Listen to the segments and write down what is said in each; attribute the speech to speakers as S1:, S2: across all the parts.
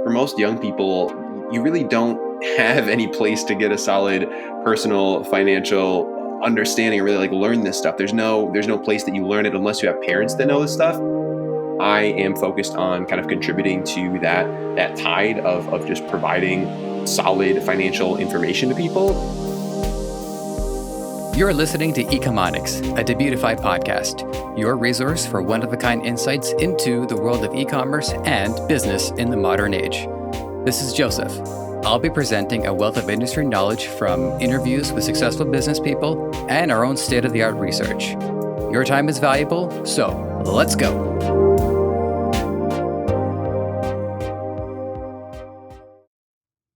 S1: for most young people, you really don't have any place to get a solid personal financial understanding or really like learn this stuff. There's no place that you learn it unless you have parents that know this stuff. I am focused on kind of contributing to that tide of just providing solid financial information to people.
S2: You're listening to Ecomonics, a Debutify podcast, your resource for one-of-a-kind insights into the world of e-commerce and business in the modern age. This is Joseph. I'll be presenting a wealth of industry knowledge from interviews with successful business people and our own state-of-the-art research. Your time is valuable, so let's go.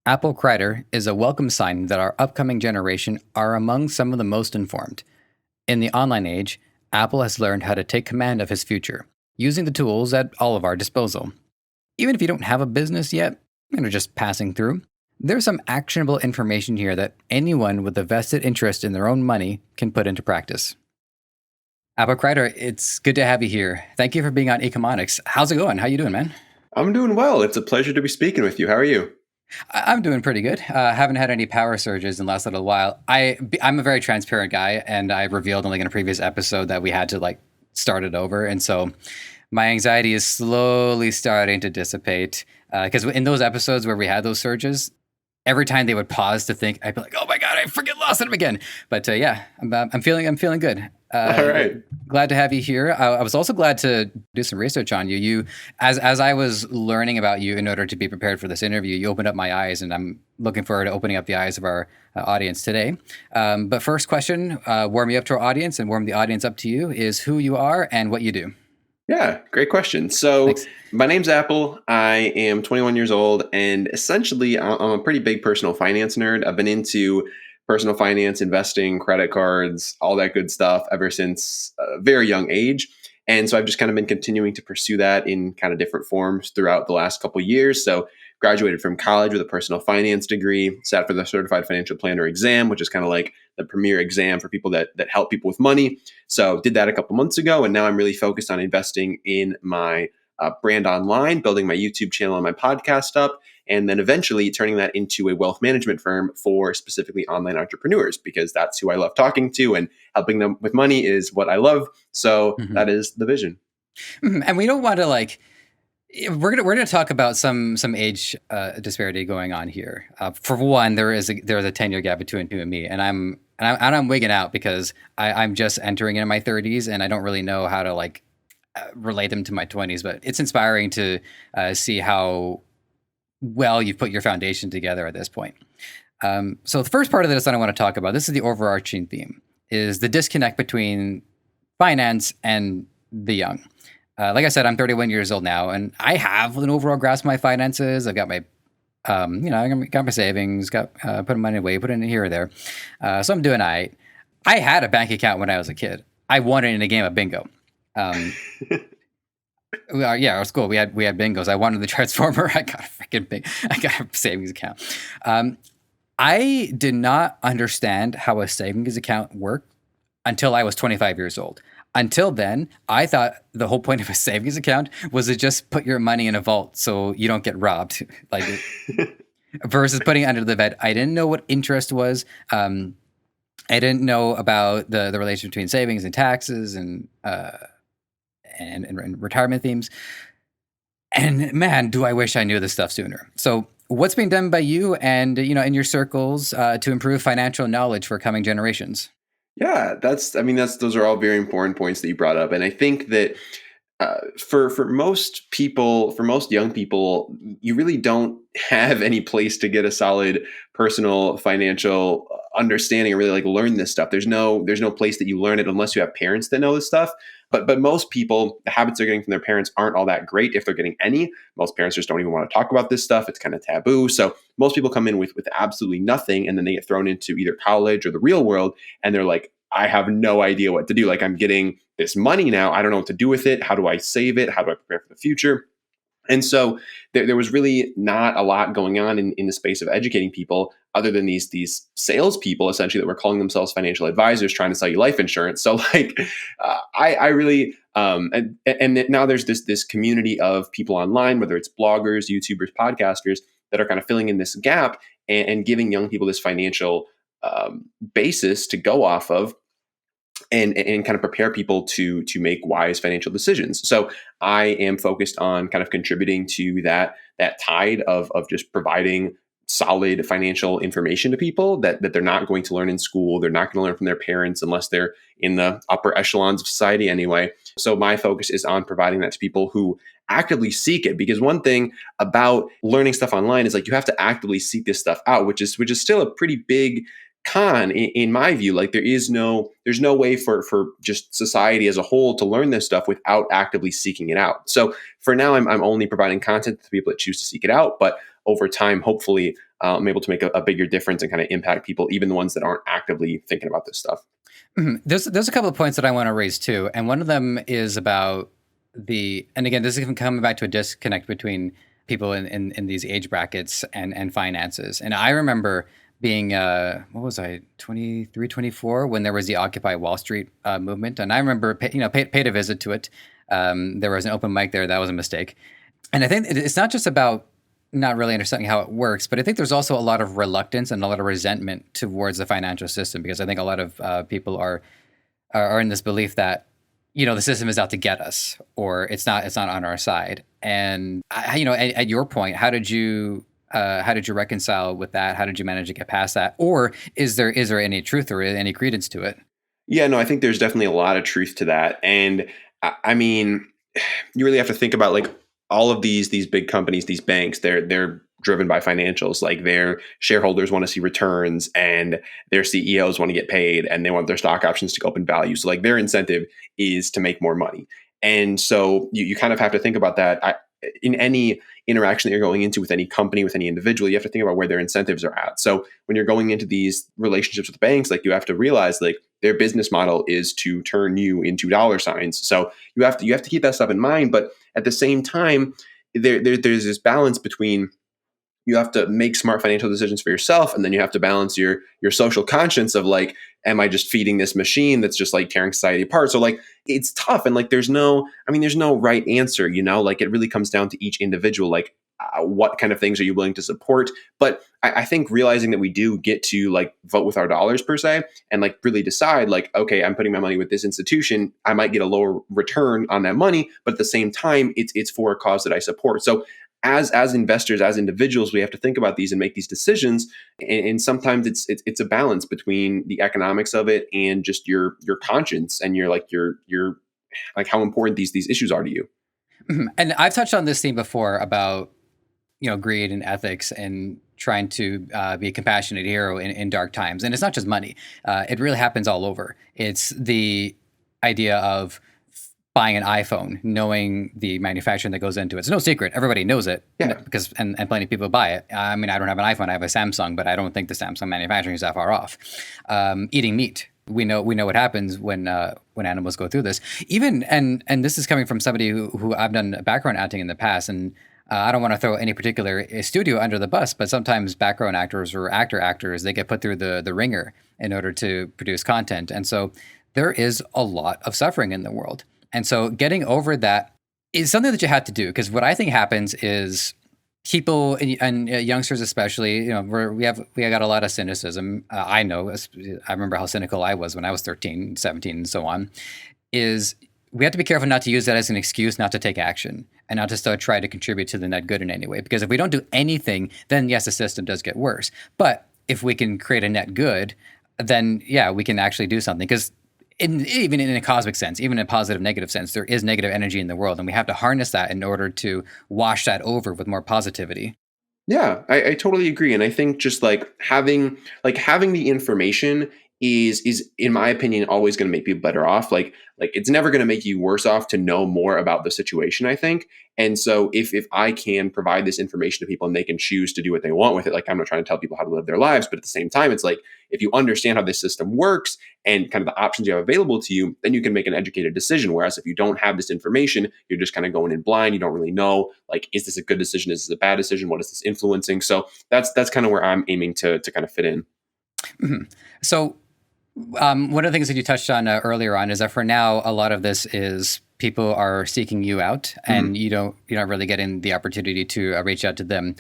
S2: Apple Crider is a welcome sign that our upcoming generation are among some of the most informed. In the online age, Apple has learned how to take command of his future, using the tools at all of our disposal. Even if you don't have a business yet, just passing through, there's some actionable information here that anyone with a vested interest in their own money can put into practice. Apple Crider, it's good to have you here. Thank you for being on Ecomonics. How's it going? How you doing, man?
S1: I'm doing well. It's a pleasure to be speaking with you. How are you?
S2: I'm doing pretty good. Haven't had any power surges in the last little while. I'm a very transparent guy, and I revealed in a previous episode that we had to start it over, and so my anxiety is slowly starting to dissipate. Because in those episodes where we had those surges, every time they would pause to think, I'd be like, "Oh my god, I freaking lost them again!" But yeah, I'm feeling good.
S1: All right.
S2: Glad to have you here. I was also glad to do some research on you. As I was learning about you in order to be prepared for this interview, you opened up my eyes, and I'm looking forward to opening up the eyes of our audience today. But first question, warm you up to our audience and warm the audience up to you, is who you are and what you do.
S1: Yeah, great question. So
S2: Thanks.
S1: My name's Apple. I am 21 years old, and essentially I'm a pretty big personal finance nerd. I've been into personal finance, investing, credit cards, all that good stuff ever since a very young age. And so I've just kind of been continuing to pursue that in kind of different forms throughout the last couple of years. So graduated from college with a personal finance degree, sat for the Certified Financial Planner exam, which is kind of like the premier exam for people that help people with money. So did that a couple months ago. And now I'm really focused on investing in my brand online, building my YouTube channel and my podcast up, and then eventually turning that into a wealth management firm for specifically online entrepreneurs, because that's who I love talking to, and helping them with money is what I love. So that is the vision.
S2: And we don't want to we're gonna talk about some age disparity going on here. For one, there's a 10-year gap between you and me, and I'm wigging out because I'm just entering into my 30s, and I don't really know how to relate them to my 20s. But it's inspiring to see how well you've put your foundation together at this point. So the first part of this that I want to talk about, this is the overarching theme, is the disconnect between finance and the young. Like I said, I'm 31 years old now, and I have an overall grasp of my finances. I've got my, I got my savings, got putting money away, putting it here or there. So I'm doing all right. I had a bank account when I was a kid. I won it in a game of bingo. Our school, we had bingos. I wanted the Transformer. I got a savings account. I did not understand how a savings account worked until I was 25 years old. Until then, I thought the whole point of a savings account was to just put your money in a vault so you don't get robbed, versus putting it under the bed. I didn't know what interest was. I didn't know about the relation between savings and taxes and retirement themes. And man, do I wish I knew this stuff sooner. So what's being done by you and in your circles to improve financial knowledge for coming generations?
S1: Yeah, those are all very important points that you brought up. And I think that for most young people, you really don't have any place to get a solid personal financial understanding or really learn this stuff. There's no place that you learn it unless you have parents that know this stuff. But most people, the habits they're getting from their parents aren't all that great, if they're getting any. Most parents just don't even want to talk about this stuff. It's kind of taboo. So most people come in with absolutely nothing, and then they get thrown into either college or the real world, and they're like, I have no idea what to do. I'm getting this money now. I don't know what to do with it. How do I save it? How do I prepare for the future? And so there was really not a lot going on in the space of educating people other than these salespeople essentially that were calling themselves financial advisors trying to sell you life insurance. So like I really and now there's this community of people online, whether it's bloggers, YouTubers, podcasters, that are kind of filling in this gap and giving young people this financial basis to go off of and kind of prepare people to make wise financial decisions. So I am focused on kind of contributing to that tide of just providing solid financial information to people that they're not going to learn in school. They're not going to learn from their parents unless they're in the upper echelons of society anyway. So my focus is on providing that to people who actively seek it, because one thing about learning stuff online is like you have to actively seek this stuff out, which is still a pretty big con in my view. Like there's no way for just society as a whole to learn this stuff without actively seeking it out. So for now I'm only providing content to people that choose to seek it out, but over time hopefully I'm able to make a bigger difference and kind of impact people, even the ones that aren't actively thinking about this stuff.
S2: There's a couple of points that I want to raise too, and one of them is about and again, this is coming back to a disconnect between people in these age brackets and finances. And I remember being what was I, 23, 24, when there was the Occupy Wall Street movement, and I remember paid a visit to it. There was an open mic there. That was a mistake, and I think it's not just about not really understanding how it works, but I think there's also a lot of reluctance and a lot of resentment towards the financial system, because I think a lot of people are in this belief that the system is out to get us, or it's not on our side. And at your point, how did you reconcile with that? How did you manage to get past that? Or is there any truth or any credence to it?
S1: Yeah, no, I think there's definitely a lot of truth to that. And I mean, you really have to think about like all of these big companies, these banks, they're driven by financials. Like their shareholders want to see returns and their CEOs want to get paid and they want their stock options to go up in value. So like their incentive is to make more money. And so you kind of have to think about that. In any interaction that you're going into with any company, with any individual, you have to think about where their incentives are at. So when you're going into these relationships with banks, like you have to realize like their business model is to turn you into dollar signs. So you have to keep that stuff in mind. But at the same time, there's this balance between you have to make smart financial decisions for yourself, and then you have to balance your social conscience of like, am I just feeding this machine that's just like tearing society apart? So like it's tough, and like there's no right answer, like it really comes down to each individual, like what kind of things are you willing to support. But I think realizing that we do get to like vote with our dollars per se, and like really decide like, okay, I'm putting my money with this institution, I might get a lower return on that money, but at the same time it's for a cause that I support. So as investors, as individuals, we have to think about these and make these decisions. And sometimes it's a balance between the economics of it and just your conscience and your like how important these issues are to you.
S2: And I've touched on this theme before about greed and ethics and trying to be a compassionate hero in dark times. And it's not just money. It really happens all over. It's the idea of buying an iPhone, knowing the manufacturing that goes into it. It's no secret. Everybody knows it, because and plenty of people buy it. I mean, I don't have an iPhone. I have a Samsung, but I don't think the Samsung manufacturing is that far off. Eating meat. We know what happens when animals go through this. Even and this is coming from somebody who I've done background acting in the past, and I don't want to throw any particular studio under the bus, but sometimes background actors or actors, they get put through the ringer in order to produce content, and so there is a lot of suffering in the world. And so getting over that is something that you have to do, because what I think happens is people and youngsters especially, we got a lot of cynicism. I know, I remember how cynical I was when I was 13, 17, and so on, is we have to be careful not to use that as an excuse not to take action and not to start try to contribute to the net good in any way. Because if we don't do anything, then yes, the system does get worse. But if we can create a net good, then yeah, we can actually do something. Because even in a cosmic sense, even in a positive, negative sense, there is negative energy in the world, and we have to harness that in order to wash that over with more positivity.
S1: Yeah, I totally agree. And I think just like having the information is in my opinion always going to make people better off. Like it's never going to make you worse off to know more about the situation, I think. And so if I can provide this information to people and they can choose to do what they want with it, like I'm not trying to tell people how to live their lives, but at the same time it's like if you understand how this system works and kind of the options you have available to you, then you can make an educated decision. Whereas if you don't have this information, you're just kind of going in blind. You don't really know, like, is this a good decision? Is this a bad decision? What is this influencing? So that's kind of where I'm aiming to kind of fit in.
S2: Mhm. So one of the things that you touched on earlier on is that for now, a lot of this is people are seeking you out,
S1: Mhm.
S2: and you're not really getting the opportunity to reach out to them.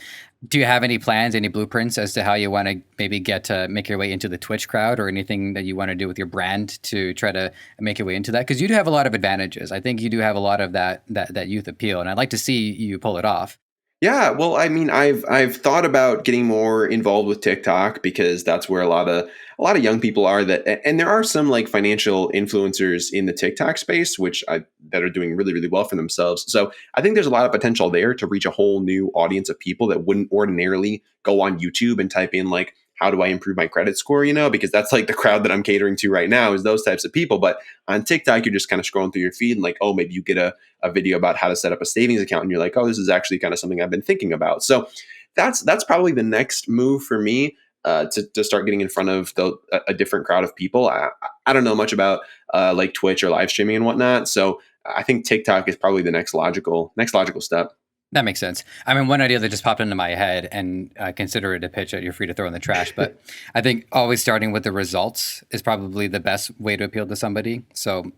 S2: Do you have any plans, any blueprints as to how you want to maybe get to make your way into the Twitch crowd, or anything that you want to do with your brand to try to make your way into that? Because you do have a lot of advantages. I think you do have a lot of that youth appeal, and I'd like to see you pull it off.
S1: Yeah, well, I mean, I've thought about getting more involved with TikTok because that's where a lot of young people are and there are some like financial influencers in the TikTok space that are doing really really well for themselves. So, I think there's a lot of potential there to reach a whole new audience of people that wouldn't ordinarily go on YouTube and type in like how do I improve my credit score, because that's like the crowd that I'm catering to right now is those types of people. But on TikTok, you're just kind of scrolling through your feed and like, oh, maybe you get a video about how to set up a savings account and you're like, oh, this is actually kind of something I've been thinking about. So that's probably the next move for me, to start getting in front of a different crowd of people. I don't know much about like Twitch or live streaming and whatnot, so I think TikTok is probably the next logical step.
S2: That makes sense. I mean, one idea that just popped into my head, and consider it a pitch that you're free to throw in the trash, but I think always starting with the results is probably the best way to appeal to somebody. So,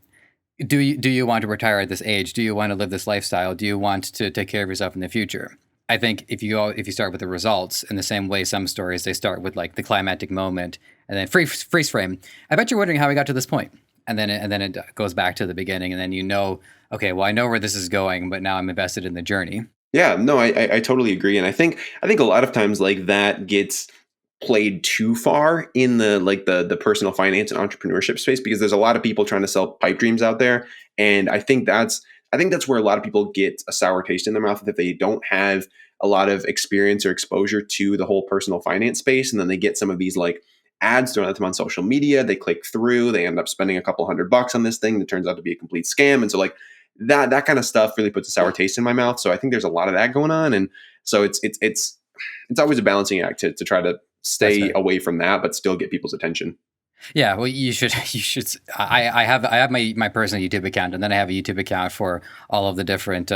S2: do you want to retire at this age? Do you want to live this lifestyle? Do you want to take care of yourself in the future? I think if you start with the results in the same way some stories they start with like the climactic moment and then freeze frame. I bet you're wondering how we got to this point, and then it goes back to the beginning, and then okay, well I know where this is going, but now I'm invested in the journey.
S1: Yeah, no, I totally agree, and I think a lot of times like that gets played too far in the personal finance and entrepreneurship space because there's a lot of people trying to sell pipe dreams out there, and I think that's where a lot of people get a sour taste in their mouth if they don't have a lot of experience or exposure to the whole personal finance space, and then they get some of these like ads thrown at them on social media. They click through, they end up spending a couple $100 on this thing that turns out to be a complete scam, and so like that kind of stuff really puts a sour taste in my mouth. So I think there's a lot of that going on, and so it's always a balancing act to try to
S2: That's
S1: stay
S2: fair.
S1: away from that, but still get people's attention.
S2: Yeah, well, you should. You should. I have my personal YouTube account, and then I have a YouTube account for all of the different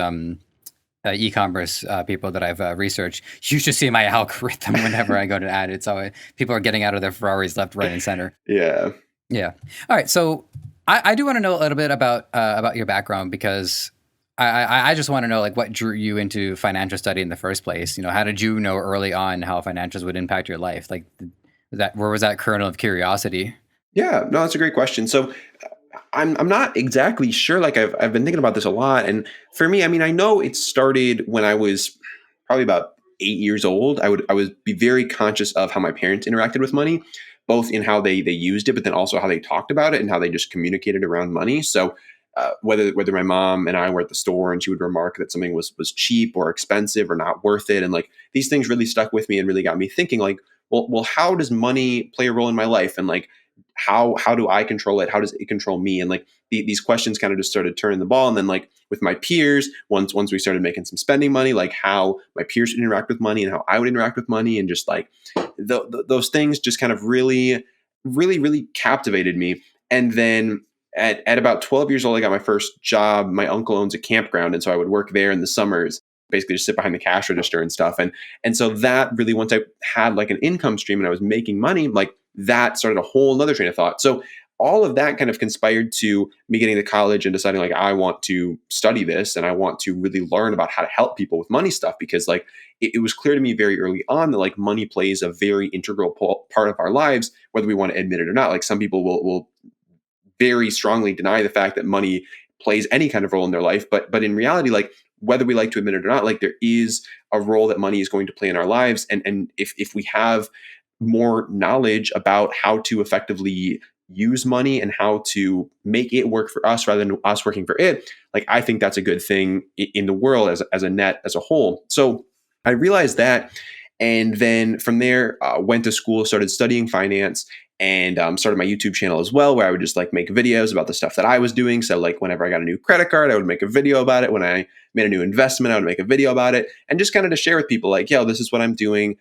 S2: e-commerce people that I've researched. You should see my algorithm whenever I go to ad. It's always people are getting out of their Ferraris left, right, and center.
S1: Yeah.
S2: Yeah. All right. So I do want to know a little bit about your background, because I just want to know like what drew you into financial study in the first place. How did you know early on how financials would impact your life? Like where was that kernel of curiosity?
S1: Yeah, no, that's a great question. So I'm not exactly sure. Like I've been thinking about this a lot, and for me, I mean, I know it started when I was probably about 8 years old. I would be very conscious of how my parents interacted with money, both in how they used it, but then also how they talked about it and how they just communicated around money. So whether my mom and I were at the store and she would remark that something was cheap or expensive or not worth it, and like these things really stuck with me and really got me thinking. Like, well, how does money play a role in my life, and like how do I control it? How does it control me? And like these questions kind of just started turning the ball. And then like with my peers, once we started making some spending money, like how my peers would interact with money and how I would interact with money, and just like those things just kind of really, really, really captivated me. And then at about 12 years old, I got my first job. My uncle owns a campground, and so I would work there in the summers, basically just sit behind the cash register and stuff. And so that really, once I had like an income stream and I was making money, like that started a whole nother train of thought. So all of that kind of conspired to me getting to college and deciding like I want to study this and I want to really learn about how to help people with money stuff, because like it was clear to me very early on that like money plays a very integral part of our lives, whether we want to admit it or not. Like some people will very strongly deny the fact that money plays any kind of role in their life, but in reality, like whether we like to admit it or not, like there is a role that money is going to play in our lives. And if we have more knowledge about how to effectively use money and how to make it work for us rather than us working for it, like I think that's a good thing in the world as a net as a whole. So I realized that, and then from there went to school, started studying finance, and started my YouTube channel as well, where I would just like make videos about the stuff that I was doing. So like whenever I got a new credit card, I would make a video about it. When I made a new investment, I would make a video about it, and just kind of to share with people like, yo, this is what I'm doing.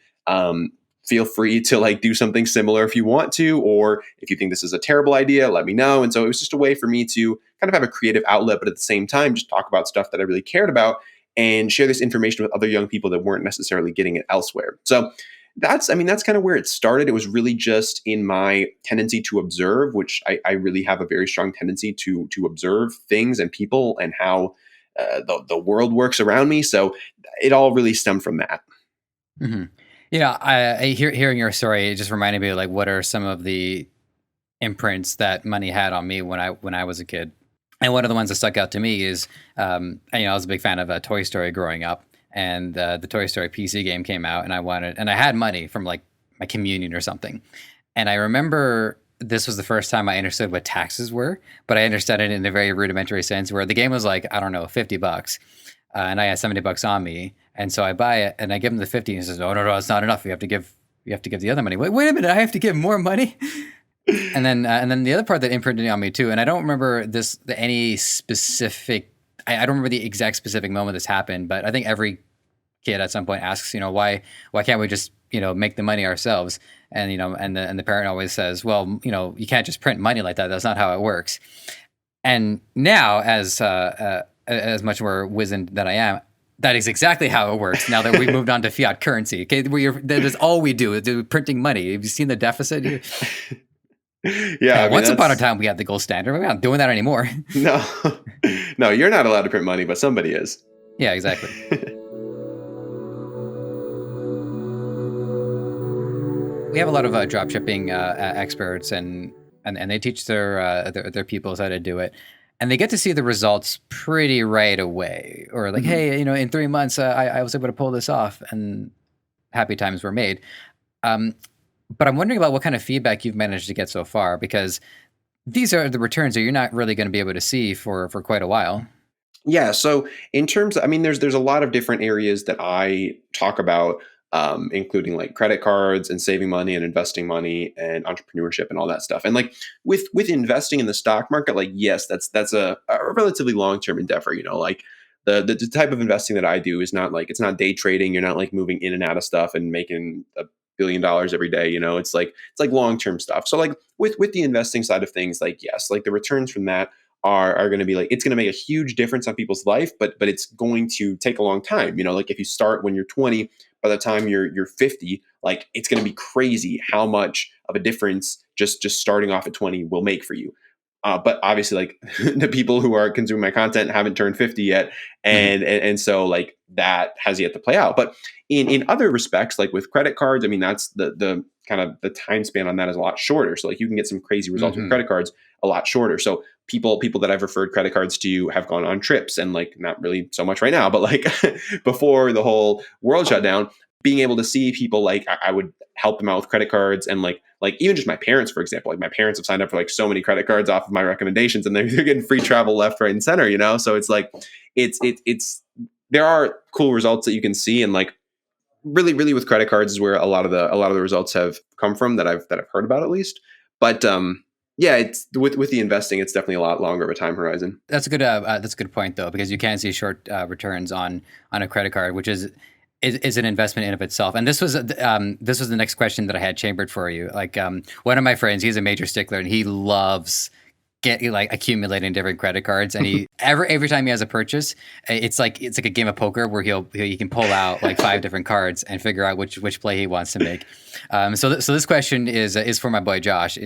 S1: Feel free to like do something similar if you want to, or if you think this is a terrible idea, let me know. And so it was just a way for me to kind of have a creative outlet, but at the same time, just talk about stuff that I really cared about and share this information with other young people that weren't necessarily getting it elsewhere. So that's kind of where it started. It was really just in my tendency to observe, which I really have a very strong tendency to observe things and people and how the world works around me. So it all really stemmed from that.
S2: Mm-hmm. Hearing your story, it just reminded me of like what are some of the imprints that money had on me when I was a kid. And one of the ones that stuck out to me is, I was a big fan of Toy Story growing up, and the Toy Story PC game came out, and I had money from like my communion or something, and I remember this was the first time I understood what taxes were, but I understood it in a very rudimentary sense, where the game was like, I don't know, $50, and I had $70 on me, and so I buy it, and I give him the 50, and he says, "Oh no, it's not enough. You have to give the other money." Wait a minute, I have to give more money. And then the other part that imprinted on me too, and I don't remember any specific. I don't remember the exact specific moment this happened, but I think every kid at some point asks, why can't we just make the money ourselves? And and the parent always says, well, you can't just print money like that. That's not how it works. And now, as much more wizened than I am, that is exactly how it works. Now that we've moved on to fiat currency, okay, that is all we do is printing money. Have you seen the deficit?
S1: Yeah,
S2: Once upon a time we had the gold standard. We're not doing that anymore.
S1: No, no, you're not allowed to print money, but somebody is.
S2: Yeah, exactly. We have a lot of drop shipping experts, and they teach their pupils how to do it, and they get to see the results pretty right away. Or like, hey, in 3 months, I was able to pull this off, and happy times were made. But I'm wondering about what kind of feedback you've managed to get so far, because these are the returns that you're not really going to be able to see for quite a while.
S1: Yeah. So in terms, there's a lot of different areas that I talk about, including like credit cards and saving money and investing money and entrepreneurship and all that stuff. And like with investing in the stock market, like yes, that's a relatively long term endeavor. Like the type of investing that I do is not like, it's not day trading. You're not like moving in and out of stuff and making $1 billion every day. It's like long term stuff. So like with the investing side of things, like yes, like the returns from that are going to be like, it's going to make a huge difference on people's life, but it's going to take a long time. Like if you start when you're 20, by the time you're 50, like it's going to be crazy how much of a difference just starting off at 20 will make for you. But obviously, like the people who are consuming my content haven't turned 50 yet, and so like that has yet to play out. But in other respects, like with credit cards, that's the kind of the time span on that is a lot shorter. So like you can get some crazy results with credit cards a lot shorter. So people that I've referred credit cards to have gone on trips, and like not really so much right now, but like before the whole world shut down, being able to see people, like I would help them out with credit cards, and like even just my parents, for example, like my parents have signed up for like so many credit cards off of my recommendations, and they're getting free travel left, right, and center, So it's like, it's there are cool results that you can see. And like really with credit cards is where a lot of the results have come from that I've heard about, at least. But yeah, it's with the investing, it's definitely a lot longer of a time horizon.
S2: That's a good point though, because you can see short returns on a credit card, which is an investment in of itself. And this was the next question that I had chambered for you. Like one of my friends, he's a major stickler, and he loves accumulating different credit cards. And he every time he has a purchase, it's like a game of poker where he can pull out like 5 different cards and figure out which play he wants to make. So this question is for my boy Josh.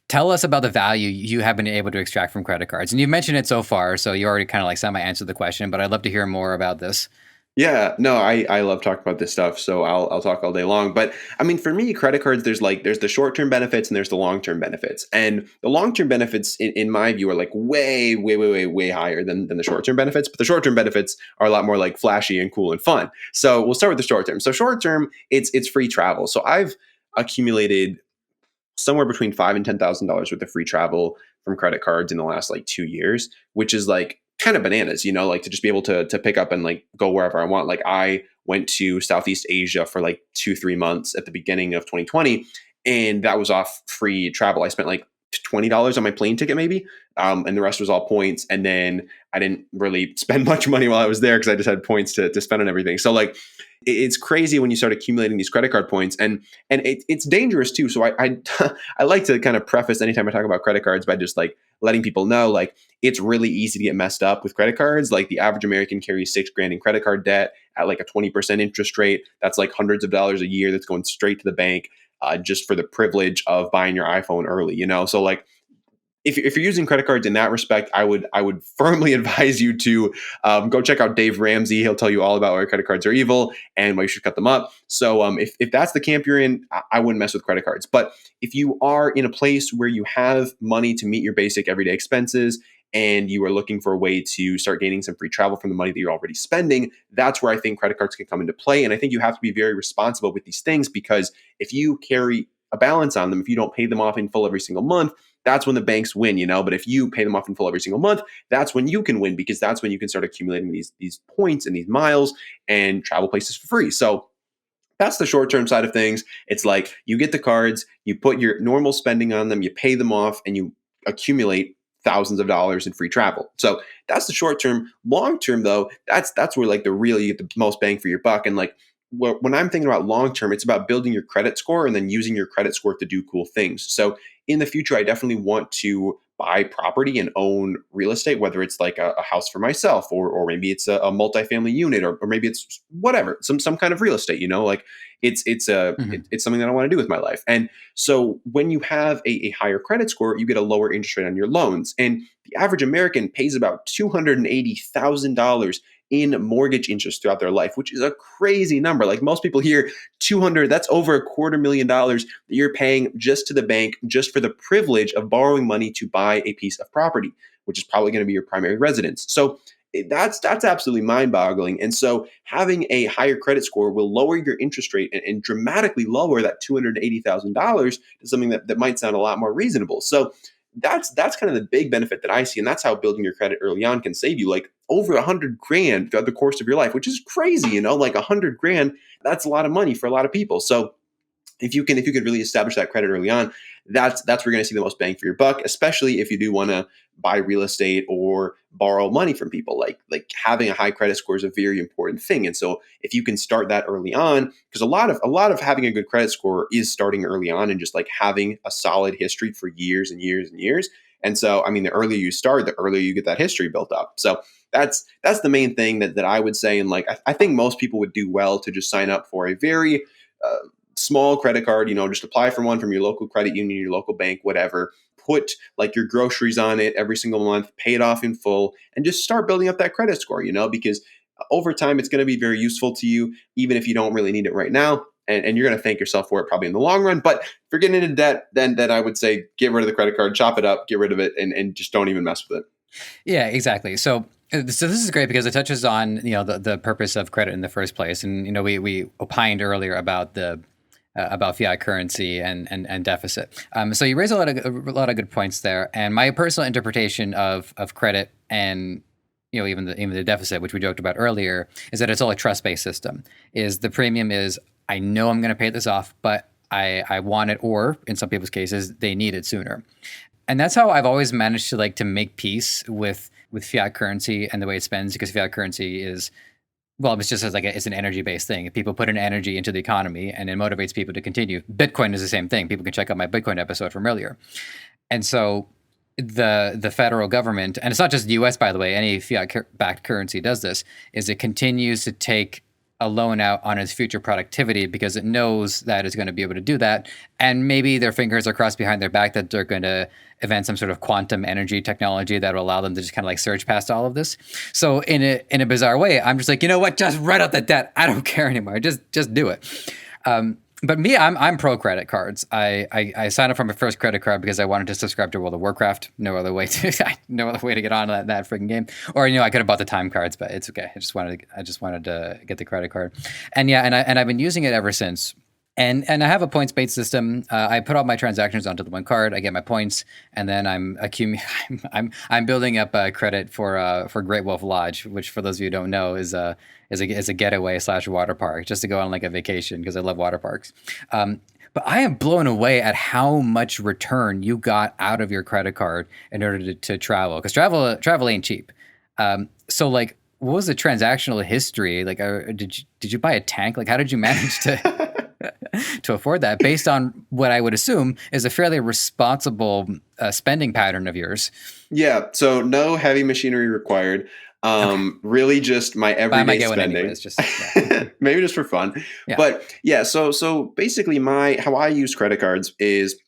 S2: Tell us about the value you have been able to extract from credit cards. And you've mentioned it so far, so you already kind of like semi-answered the question, but I'd love to hear more about this.
S1: Yeah, no, I love talking about this stuff, so I'll talk all day long. But for me, credit cards, there's the short term benefits and there's the long term benefits, and the long term benefits, in my view, are like way higher than the short term benefits. But the short term benefits are a lot more like flashy and cool and fun. So we'll start with the short term. So short term, it's free travel. So I've accumulated somewhere between $5,000 and $10,000 worth of free travel from credit cards in the last like 2 years, which is like kind of bananas, like to just be able to pick up and like go wherever I want. Like I went to Southeast Asia for like 2-3 months at the beginning of 2020. and that was off free travel. I spent like $20 on my plane ticket, maybe, and the rest was all points. And then I didn't really spend much money while I was there because I just had points to spend on everything. So like, it's crazy when you start accumulating these credit card points, and it's dangerous too. So I I like to kind of preface anytime I talk about credit cards by just like letting people know, like, it's really easy to get messed up with credit cards. Like the average American carries $6,000 in credit card debt at like a 20% interest rate. That's like hundreds of dollars a year that's going straight to the bank, just for the privilege of buying your iPhone early, you know? So like, if you're using credit cards in that respect, I would firmly advise you to go check out Dave Ramsey. He'll tell you all about why credit cards are evil and why you should cut them up. So if that's the camp you're in, I wouldn't mess with credit cards. But if you are in a place where you have money to meet your basic everyday expenses and you are looking for a way to start gaining some free travel from the money that you're already spending, that's where I think credit cards can come into play. And I think you have to be very responsible with these things, because if you carry a balance on them, if you don't pay them off in full every single month, that's when the banks win, you know. But if you pay them off in full every single month, that's when you can win, because that's when you can start accumulating these points and these miles and travel places for free. So that's the short-term side of things. It's like you get the cards, you put your normal spending on them, you pay them off, and you accumulate thousands of dollars in free travel. So that's the short term. Long term, though, that's where like you get the most bang for your buck. And like, when I'm thinking about long term, it's about building your credit score and then using your credit score to do cool things. So in the future, I definitely want to buy property and own real estate, whether it's like a house for myself, or maybe it's a multifamily unit, or maybe it's whatever, some kind of real estate, you know, like
S2: Mhm.
S1: it's something that I want to do with my life. And so when you have a higher credit score, you get a lower interest rate on your loans. And the average American pays about $280,000 in mortgage interest throughout their life, which is a crazy number. Like most people hear 200, that's over $250,000 that you're paying just to the bank, just for the privilege of borrowing money to buy a piece of property, which is probably going to be your primary residence. So that's absolutely mind-boggling. And so having a higher credit score will lower your interest rate and dramatically lower that $280,000 to something that might sound a lot more reasonable. So that's kind of the big benefit that I see, and that's how building your credit early on can save you like over 100 grand throughout the course of your life, which is crazy, you know, like 100 grand. That's a lot of money for a lot of people. So if you could really establish that credit early on, that's where you're going to see the most bang for your buck, especially if you do want to buy real estate or borrow money from people. Like having a high credit score is a very important thing. And so if you can start that early on, because a lot of having a good credit score is starting early on and just like having a solid history for years and years and years. And so, I mean, the earlier you start, the earlier you get that history built up. So that's the main thing that I would say. And like, I think most people would do well to just sign up for a very small credit card, you know, just apply for one from your local credit union, your local bank, whatever. Put like your groceries on it every single month, pay it off in full, and just start building up that credit score, you know, because over time it's going to be very useful to you, even if you don't really need it right now. And you're going to thank yourself for it probably in the long run. But if you're getting into debt, then I would say get rid of the credit card, chop it up, get rid of it, and just don't even mess with it.
S2: Yeah, exactly. So this is great because it touches on, you know, the purpose of credit in the first place, and you know we opined earlier about the about fiat currency and deficit. So you raise a lot of good points there, and my personal interpretation of credit and, you know, even the deficit, which we joked about earlier, is that it's all a trust based system. Is the premium is, I know I'm going to pay this off, but I want it, or in some people's cases they need it sooner. And that's how I've always managed to make peace with fiat currency and the way it spends, because fiat currency is, well, it's just as it's an energy based thing. If people put an energy into the economy and it motivates people to continue. Bitcoin is the same thing. People can check out my Bitcoin episode from earlier. And so the federal government, and it's not just the US, by the way, any fiat backed currency does this, is it continues to take a loan out on its future productivity because it knows that it's going to be able to do that. And maybe their fingers are crossed behind their back that they're going to invent some sort of quantum energy technology that will allow them to just kind of like surge past all of this. So in a bizarre way, I'm just like, you know what, just write out the debt. I don't care anymore. Just do it. But me, I'm pro credit cards. I signed up for my first credit card because I wanted to subscribe to World of Warcraft. No other way to get on that freaking game. Or, you know, I could have bought the time cards, but it's okay. I just wanted to get the credit card. And yeah, and I've been using it ever since. And I have a points-based system. I put all my transactions onto the one card. I get my points, and then I'm building up credit for Great Wolf Lodge, which for those of you who don't know is a getaway / water park, just to go on like a vacation because I love water parks. But I am blown away at how much return you got out of your credit card in order to travel, because travel ain't cheap. So like, what was the transactional history? Like, did you buy a tank? Like, how did you manage to to afford that based on what I would assume is a fairly responsible spending pattern of yours?
S1: Yeah, so no heavy machinery required.
S2: Okay,
S1: Really just my
S2: but I might
S1: everyday
S2: get one
S1: spending.
S2: anyways. Just yeah,
S1: Maybe just for fun.
S2: yeah.
S1: But yeah, so basically my how I use credit cards is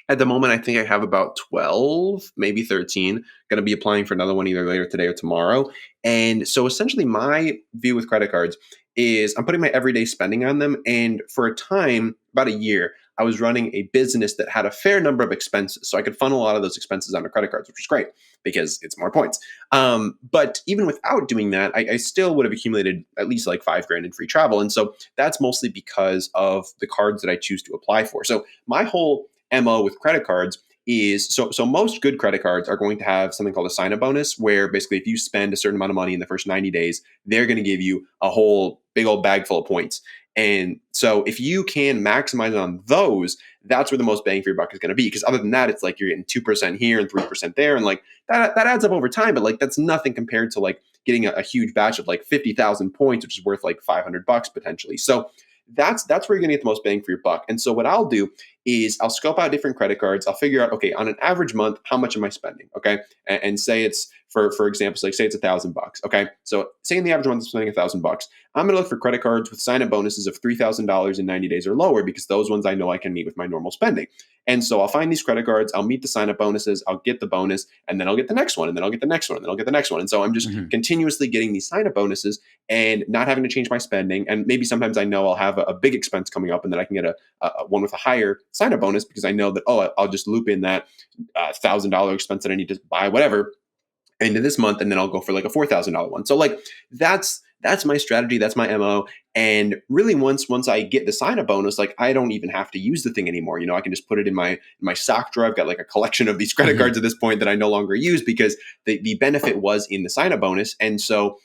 S1: at the moment I think I have about 12, maybe 13. Going to be applying for another one either later today or tomorrow. And so essentially my view with credit cards is I'm putting my everyday spending on them, and for a time, about a year, I was running a business that had a fair number of expenses. So I could funnel a lot of those expenses onto credit cards, which was great because it's more points. But even without doing that, I still would have accumulated at least like 5 grand in free travel. And so that's mostly because of the cards that I choose to apply for. So my whole MO with credit cards is so most good credit cards are going to have something called a sign up bonus, where basically if you spend a certain amount of money in the first 90 days, they're going to give you a whole big old bag full of points. And so if you can maximize on those, that's where the most bang for your buck is going to be. Because other than that, it's like you're getting 2% here and 3% there. And like that adds up over time. But like that's nothing compared to like getting a huge batch of like 50,000 points, which is worth like $500 potentially. So that's where you're going to get the most bang for your buck. And so what I'll do is I'll scope out different credit cards. I'll figure out, okay, on an average month, how much am I spending? Okay. And say it's for example, like say it's $1,000. Okay. So say in the average month I'm spending $1,000. I'm going to look for credit cards with sign up bonuses of $3,000 in 90 days or lower, because those ones I know I can meet with my normal spending. And so I'll find these credit cards, I'll meet the sign up bonuses, I'll get the bonus, and then I'll get the next one, and then I'll get the next one, and then I'll get the next one. And so I'm just
S2: Hmm.
S1: continuously getting these sign up bonuses and not having to change my spending. And maybe sometimes I know I'll have a big expense coming up, and then I can get a one with a higher sign up bonus because I know that, oh, I'll just loop in that $1,000 expense that I need to buy whatever into this month, and then I'll go for like a $4,000 one. So like that's my strategy, that's my MO. And really once I get the sign up bonus, like I don't even have to use the thing anymore. You know, I can just put it in my sock drawer. I've got like a collection of these credit
S2: Hmm.
S1: cards at this point that I no longer use because the benefit was in the sign up bonus. And so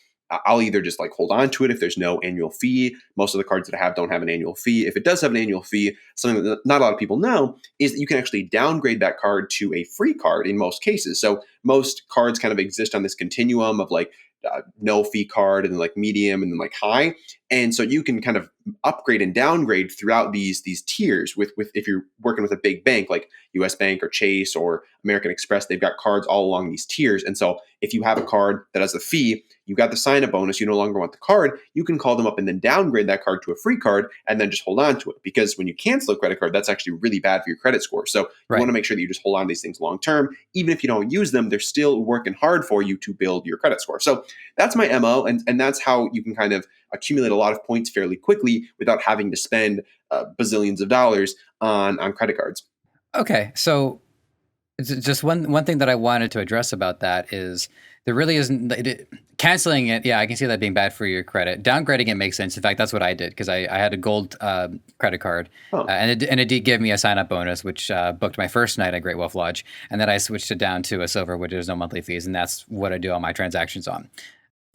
S1: I'll either just like hold on to it if there's no annual fee. Most of the cards that I have don't have an annual fee. If it does have an annual fee, something that not a lot of people know is that you can actually downgrade that card to a free card in most cases. So most cards kind of exist on this continuum of like no fee card, and then like medium, and then like high. And so you can kind of upgrade and downgrade throughout these tiers with if you're working with a big bank like US Bank or Chase or American Express. They've got cards all along these tiers. And so if you have a card that has a fee, you got the sign up bonus, you no longer want the card, you can call them up and then downgrade that card to a free card and then just hold on to it. Because when you cancel a credit card, that's actually really bad for your credit score. So you want
S2: Right.
S1: to make sure that you just hold on to these things long term. Even if you don't use them, they're still working hard for you to build your credit score. So that's my MO. And that's how you can kind of accumulate a lot of points fairly quickly without having to spend bazillions of dollars on credit cards.
S2: Okay. So just one thing that I wanted to address about that is there really isn't canceling it. Yeah, I can see that being bad for your credit. Downgrading it makes sense. In fact, that's what I did because I had a gold credit card,
S1: Oh,
S2: and it did give me a sign up bonus, which booked my first night at Great Wolf Lodge, and then I switched it down to a silver, which is no monthly fees, and that's what I do all my transactions on.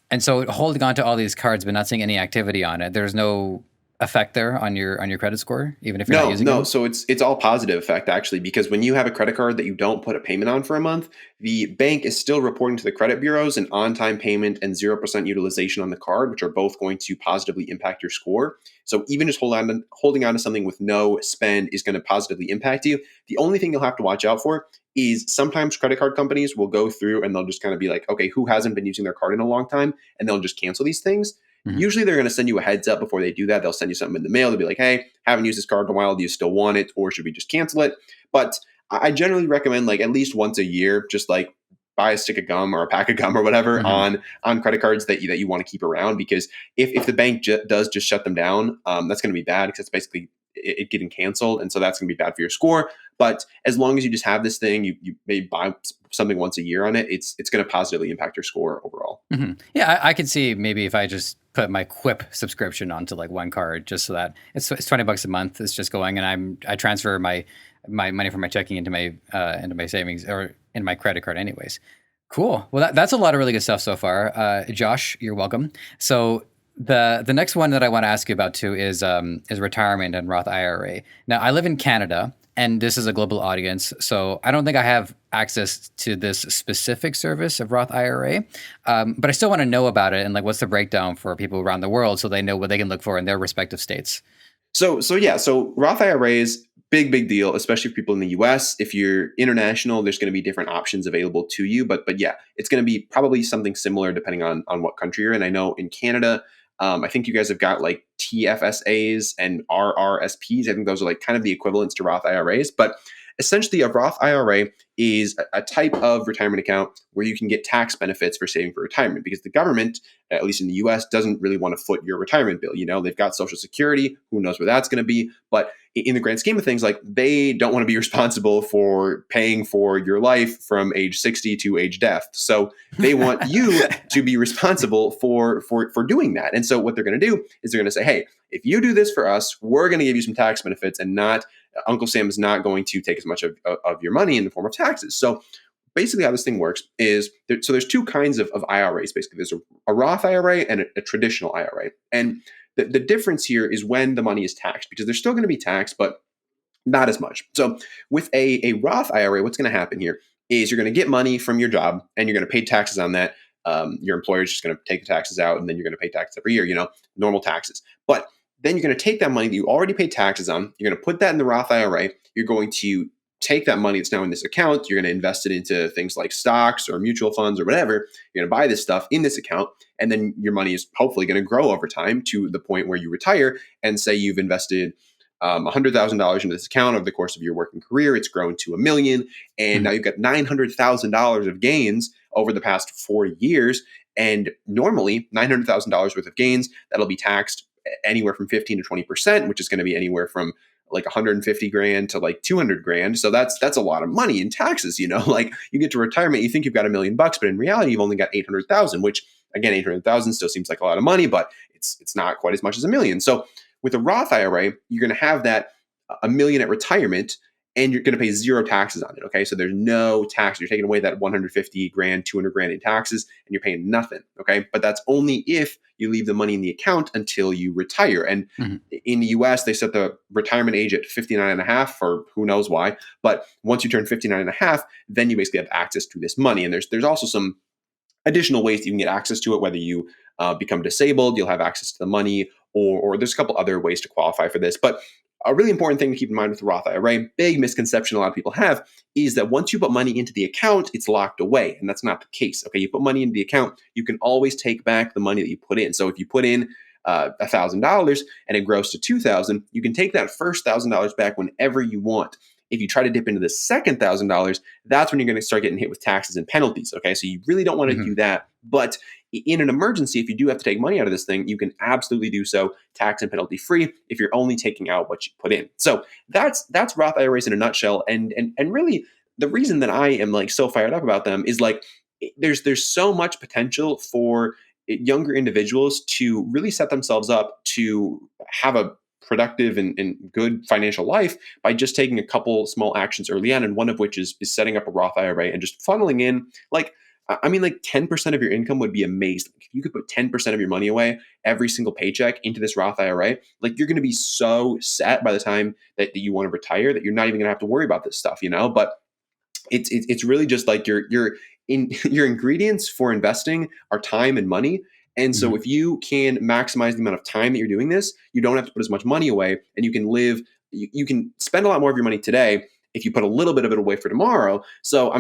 S2: And so holding on to all these cards but not seeing any activity on it, there's no effect there on your credit score, even if you're not
S1: no,
S2: using
S1: no.
S2: them.
S1: So it's all positive effect actually, because when you have a credit card that you don't put a payment on for a month, the bank is still reporting to the credit bureaus an on-time payment and 0% utilization on the card, which are both going to positively impact your score. So even just holding on to something with no spend is going to positively impact you. The only thing you'll have to watch out for is sometimes credit card companies will go through and they'll just kind of be like, okay, who hasn't been using their card in a long time? And they'll just cancel these things.
S2: Mhm.
S1: Usually they're going to send you a heads up before they do that. They'll send you something in the mail. They'll be like, hey, haven't used this card in a while. Do you still want it? Or should we just cancel it? But I generally recommend like at least once a year, just like buy a stick of gum or a pack of gum or whatever
S2: Mhm.
S1: on credit cards that you want to keep around. Because if the bank does just shut them down, that's going to be bad because it's basically it getting canceled. And so that's going to be bad for your score. But as long as you just have this thing, you may buy something once a year on it, it's going to positively impact your score overall.
S2: Yeah, I could see maybe if I just put my Quip subscription onto like one card, just so that it's $20 a month. It's just going, and I transfer my money from my checking into my savings or in my credit card, anyways. Cool. Well, that's a lot of really good stuff so far. Josh, you're welcome. So The next one that I want to ask you about too is retirement and Roth IRA. Now, I live in Canada, and this is a global audience, so I don't think I have access to this specific service of Roth IRA, but I still want to know about it and like what's the breakdown for people around the world so they know what they can look for in their respective states.
S1: So Roth IRAs, big deal, especially for people in the US. If you're international, there's going to be different options available to you. But yeah, it's going to be probably something similar depending on what country you're in. I know in Canada, I think you guys have got like TFSAs and RRSPs. I think those are like kind of the equivalents to Roth IRAs. But essentially, a Roth IRA is a type of retirement account where you can get tax benefits for saving for retirement because the government, at least in the US, doesn't really want to foot your retirement bill. You know, they've got Social Security, who knows where that's going to be. But in the grand scheme of things, like they don't want to be responsible for paying for your life from age 60 to age death. So they want you to be responsible for doing that. And so what they're going to do is they're going to say, hey, if you do this for us, we're going to give you some tax benefits and not Uncle Sam is not going to take as much of your money in the form of taxes. So basically how this thing works is there's two kinds of IRAs. Basically, there's a Roth IRA and a traditional IRA. And the difference here is when the money is taxed, because they're still going to be taxed, but not as much. So with a Roth IRA, what's going to happen here is you're going to get money from your job and you're going to pay taxes on that. Your employer is just going to take the taxes out and then you're going to pay taxes every year, normal taxes. But then you're going to take that money that you already paid taxes on, you're going to put that in the Roth IRA, you're going to take that money that's now in this account, you're going to invest it into things like stocks or mutual funds or whatever, you're going to buy this stuff in this account, and then your money is hopefully going to grow over time to the point where you retire and say you've invested $100,000 into this account over the course of your working career, it's grown to $1 million, and now you've got $900,000 of gains over the past 4 years, and normally $900,000 worth of gains, that'll be taxed anywhere from 15 to 20%, which is going to be anywhere from like 150 grand to like 200 grand. So that's a lot of money in taxes, like you get to retirement, you think you've got $1 million, but in reality, you've only got 800,000, which again, 800,000 still seems like a lot of money, but it's not quite as much as $1 million. So with a Roth IRA, you're going to have that $1 million at retirement, and you're going to pay zero taxes on it. Okay. So there's no tax. You're taking away that 150 grand, 200 grand in taxes, and you're paying nothing. Okay. But that's only if you leave the money in the account until you retire. And in the US, they set the retirement age at 59 and a half, or who knows why. But once you turn 59 and a half, then you basically have access to this money. And there's also some additional ways that you can get access to it, whether you become disabled, you'll have access to the money, or there's a couple other ways to qualify for this. But a really important thing to keep in mind with the Roth IRA, big misconception a lot of people have, is that once you put money into the account, it's locked away. And that's not the case. Okay, you put money into the account, you can always take back the money that you put in. So if you put in $1,000 and it grows to $2,000, you can take that first $1,000 back whenever you want. If you try to dip into the second $1,000, that's when you're going to start getting hit with taxes and penalties. Okay, so you really don't want to do that. But in an emergency, if you do have to take money out of this thing, you can absolutely do so tax and penalty free if you're only taking out what you put in. So that's Roth IRAs in a nutshell. And really, the reason that I am like so fired up about them is like there's so much potential for younger individuals to really set themselves up to have a productive and good financial life by just taking a couple small actions early on, and one of which is setting up a Roth IRA and just funneling in like 10% of your income would be amazing. If you could put 10% of your money away every single paycheck into this Roth IRA, like you're going to be so set by the time that you want to retire that you're not even going to have to worry about this stuff, But it's really just like your ingredients for investing are time and money. And so if you can maximize the amount of time that you're doing this, you don't have to put as much money away, and you can you can spend a lot more of your money today if you put a little bit of it away for tomorrow. So,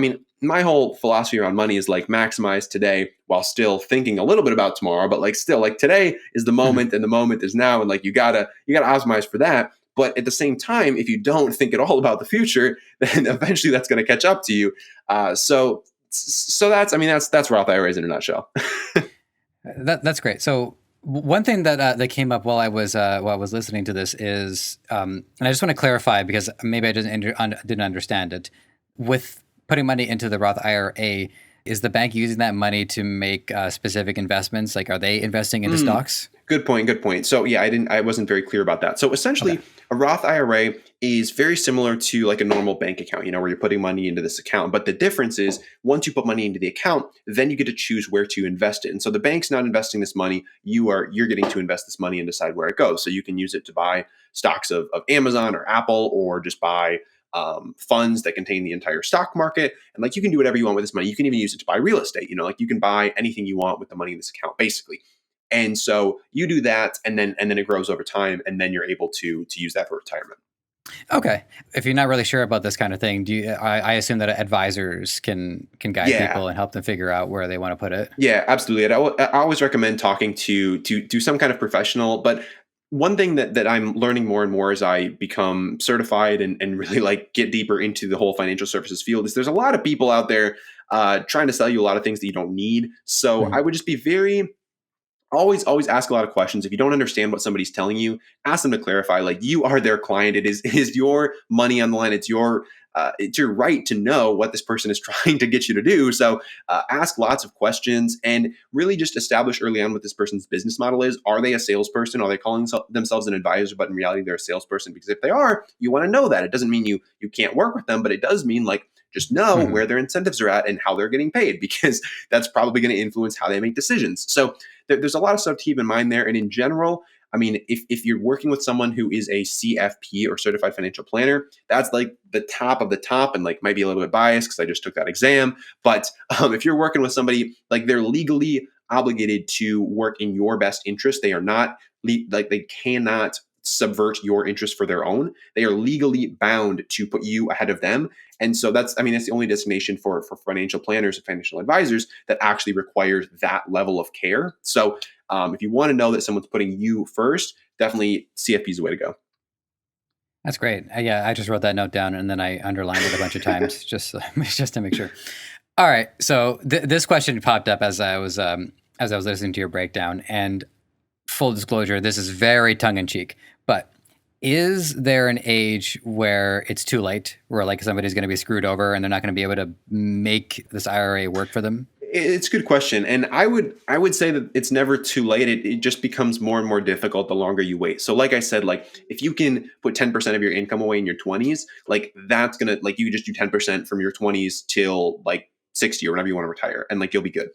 S1: my whole philosophy around money is like maximize today while still thinking a little bit about tomorrow, but like still like today is the moment and the moment is now. And like, you gotta optimize for that. But at the same time, if you don't think at all about the future, then eventually that's going to catch up to you. So that's Roth IRAs in a nutshell.
S2: That's great. So one thing that came up while I was listening to this is, and I just want to clarify because maybe I didn't understand it. With putting money into the Roth IRA, is the bank using that money to make specific investments? Like, are they investing into stocks?
S1: Good point. Good point. So yeah, I wasn't very clear about that. So
S2: Okay.
S1: essentially, a Roth IRA is very similar to like a normal bank account, where you're putting money into this account. But the difference is once you put money into the account, then you get to choose where to invest it. And so the bank's not investing this money. You're getting to invest this money and decide where it goes. So you can use it to buy stocks of Amazon or Apple, or just buy funds that contain the entire stock market. And like you can do whatever you want with this money. You can even use it to buy real estate. Like you can buy anything you want with the money in this account, basically. And so you do that, and then it grows over time, and then you're able to use that for retirement.
S2: Okay. If you're not really sure about this kind of thing, I assume that advisors can guide
S1: Yeah,
S2: people and help them figure out where they want to put it.
S1: yeah, absolutely. And I always recommend talking to some kind of professional. But one thing that I'm learning more and more as I become certified and really like get deeper into the whole financial services field is there's a lot of people out there trying to sell you a lot of things that you don't need. So I
S2: Mhm.
S1: would just be very always ask a lot of questions. If you don't understand what somebody's telling you, ask them to clarify. Like, you are their client. It is your money on the line. It's your right to know what this person is trying to get you to do. So ask lots of questions and really just establish early on what this person's business model is. Are they a salesperson? Are they calling themselves an advisor, but in reality they're a salesperson? Because if they are, you want to know that. It doesn't mean you can't work with them, but it does mean, like, just know
S2: Mhm.
S1: where their incentives are at and how they're getting paid, because that's probably going to influence how they make decisions. So there's a lot of stuff to keep in mind there. And in general, I mean, if you're working with someone who is a CFP, or certified financial planner, that's like the top of the top, and like might be a little bit biased because I just took that exam. But if you're working with somebody, like, they're legally obligated to work in your best interest. They are not like, they cannot subvert your interest for their own. They are legally bound to put you ahead of them. And so that's the only designation for financial planners and financial advisors that actually requires that level of care. So if you want to know that someone's putting you first, definitely CFP is the way to go.
S2: That's great. Yeah, I just wrote that note down and then I underlined it a bunch of times just just to make sure. All right. So this question popped up as I was listening to your breakdown, and full disclosure, this is very tongue in cheek, but is there an age where it's too late, where like somebody's going to be screwed over and they're not going to be able to make this IRA work for them?
S1: It's a good question, and I would say that it's never too late. It just becomes more and more difficult the longer you wait. So, like I said, like, if you can put 10% of your income away in your 20s, like, that's gonna, like, you just do 10% from your 20s till like 60 or whenever you want to retire, and like, you'll be good.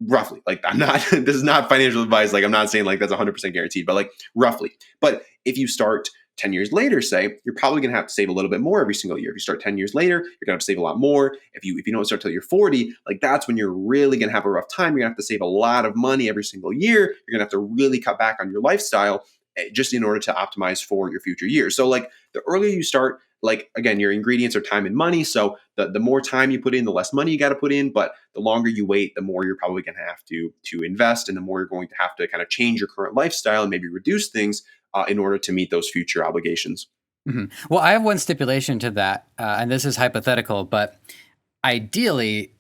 S1: Roughly, like, I'm not. This is not financial advice. Like, I'm not saying like that's 100% guaranteed, but like, roughly. But if you start 10 years later, say, you're probably going to have to save a little bit more every single year. If you start 10 years later, you're going to have to save a lot more. If you don't start till you're 40, like, that's when you're really going to have a rough time. You're going to have to save a lot of money every single year. You're going to have to really cut back on your lifestyle, just in order to optimize for your future years. So, like, the earlier you start, like, again, your ingredients are time and money. So the more time you put in, the less money you got to put in. But the longer you wait, the more you're probably going to have to invest, and the more you're going to have to kind of change your current lifestyle and maybe reduce things in order to meet those future obligations.
S2: Well, I have one stipulation to that, and this is hypothetical, but ideally,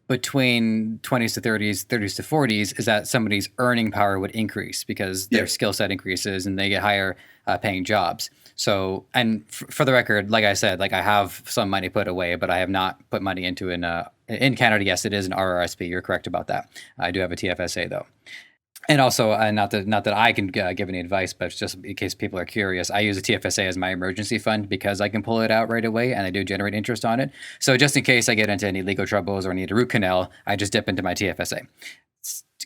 S2: between 20s to 30s, 30s to 40s, is that somebody's earning power would increase because
S1: Yeah.
S2: their skill set increases and they get higher paying jobs. So, and for the record, like I said, like I have some money put away, but I have not put money into in Canada. Yes, it is an RRSP. You're correct about that. I do have a TFSA though. And also, not that I can give any advice, but just in case people are curious, I use a TFSA as my emergency fund because I can pull it out right away, and I do generate interest on it. So just in case I get into any legal troubles or need a root canal, I just dip into my TFSA.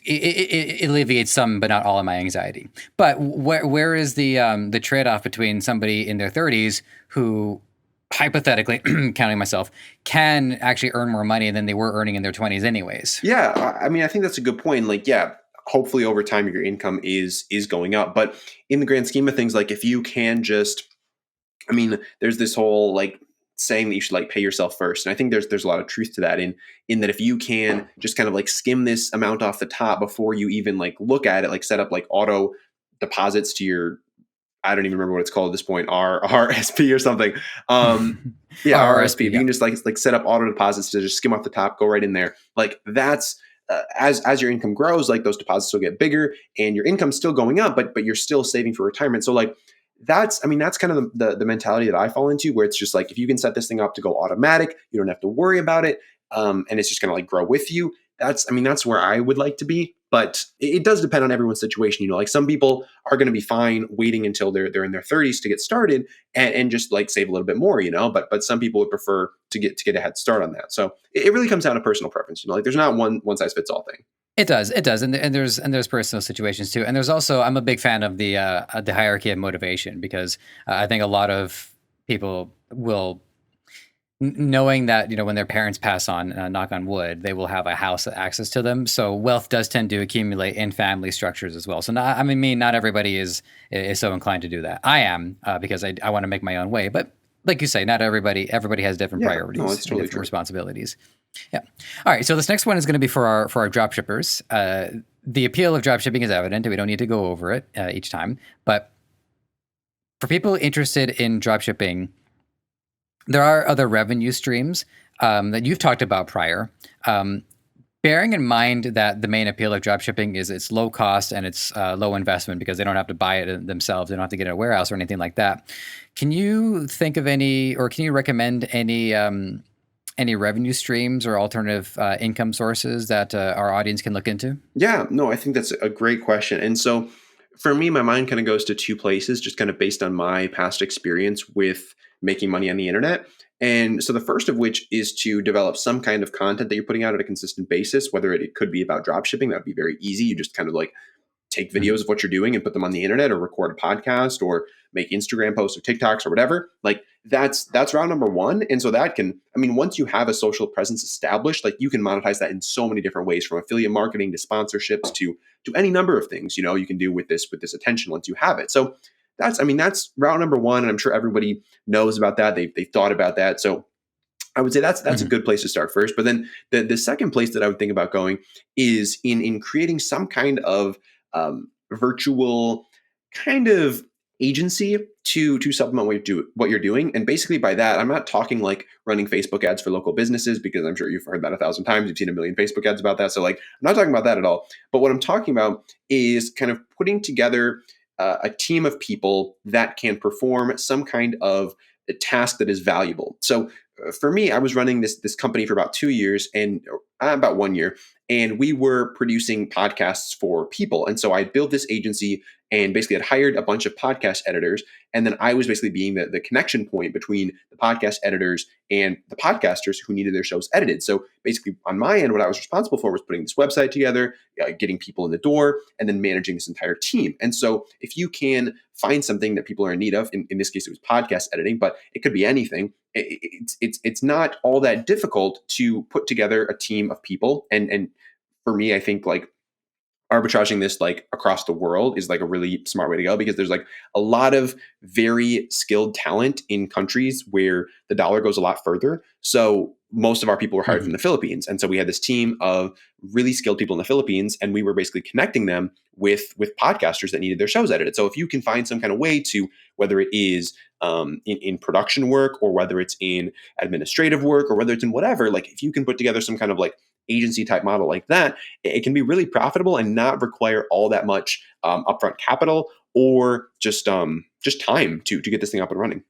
S2: It alleviates some, but not all of my anxiety. But where is the trade off between somebody in their 30s who, hypothetically, counting myself, can actually earn more money than they were earning in their 20s anyways?
S1: Yeah, I think that's a good point. Like, yeah, hopefully over time your income is going up, but in the grand scheme of things, like, if you can just, there's this whole, like, saying that you should, like, pay yourself first, and I think there's a lot of truth to that. In that, if you can just kind of like skim this amount off the top before you even like look at it, like set up like auto deposits to your, I don't even remember what it's called at this point, RSP or something. Yeah, RRSP.
S2: RRSP,
S1: If you
S2: yeah.
S1: can just like set up auto deposits to just skim off the top, go right in there. Like, that's as your income grows, like, those deposits will get bigger, and your income's still going up, but you're still saving for retirement. So, like, that's kind of the mentality that I fall into, where it's just like, if you can set this thing up to go automatic, you don't have to worry about it, and it's just gonna like grow with you. That's where I would like to be. But it does depend on everyone's situation. Like some people are going to be fine waiting until they're in their 30s to get started and just like save a little bit more, but some people would prefer to get a head start on that. So it really comes down to personal preference. Like there's not one size fits all thing.
S2: It does, and there's personal situations too, and there's also, I'm a big fan of the hierarchy of motivation, because I think a lot of people will, knowing that when their parents pass on, knock on wood, they will have a house access to them. So wealth does tend to accumulate in family structures as well. So not everybody is so inclined to do that. I am, because I want to make my own way, but like you say, not everybody has different priorities,
S1: no, it's totally
S2: and different
S1: true.
S2: responsibilities. Yeah. All right. So this next one is going to be for our drop shippers. The appeal of drop shipping is evident. We don't need to go over it each time. But for people interested in drop shipping, there are other revenue streams that you've talked about prior. Bearing in mind that the main appeal of drop shipping is it's low cost and it's low investment, because they don't have to buy it themselves. They don't have to get a warehouse or anything like that. Can you think of any, or can you recommend any revenue streams or alternative income sources that our audience can look into?
S1: Yeah, no, I think that's a great question. And so for me, my mind kind of goes to two places, just kind of based on my past experience with making money on the internet. And so the first of which is to develop some kind of content that you're putting out at a consistent basis, whether it could be about drop shipping. That would be very easy. You just kind of like take videos of what you're doing and put them on the internet, or record a podcast, or make Instagram posts or TikToks or whatever. Like that's route number one. And so that can, once you have a social presence established, like you can monetize that in so many different ways, from affiliate marketing to sponsorships to any number of things, you can do with this attention once you have it. So that's route number one. And I'm sure everybody knows about that. They've thought about that. So I would say that's a good place to start first. But then the second place that I would think about going is in creating some kind of virtual kind of agency to supplement what you're doing. And basically by that, I'm not talking like running Facebook ads for local businesses, because I'm sure you've heard that 1,000 times. You've seen a million Facebook ads about that. So like, I'm not talking about that at all. But what I'm talking about is kind of putting together a team of people that can perform some kind of a task that is valuable. So for me, I was running this company for about 2 years and about 1 year, and we were producing podcasts for people. And so I built this agency and basically had hired a bunch of podcast editors. And then I was basically being the connection point between the podcast editors and the podcasters who needed their shows edited. So basically on my end, what I was responsible for was putting this website together, getting people in the door, and then managing this entire team. And so if you can find something that people are in need of, in this case, it was podcast editing, but it could be anything. It's not all that difficult to put together a team of people. And for me, I think like arbitraging this like across the world is like a really smart way to go, because there's like a lot of very skilled talent in countries where the dollar goes a lot further. So most of our people were hired from the Philippines. And so we had this team of really skilled people in the Philippines, and we were basically connecting them with podcasters that needed their shows edited. So if you can find some kind of way to, whether it is in production work, or whether it's in administrative work, or whether it's in whatever, like if you can put together some kind of like agency type model like that, it can be really profitable and not require all that much upfront capital, or just time to get this thing up and running.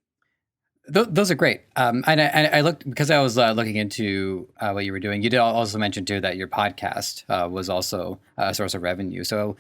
S2: Those are great. And I looked, because I was looking into what you were doing. You did also mention too that your podcast was also a source of revenue. So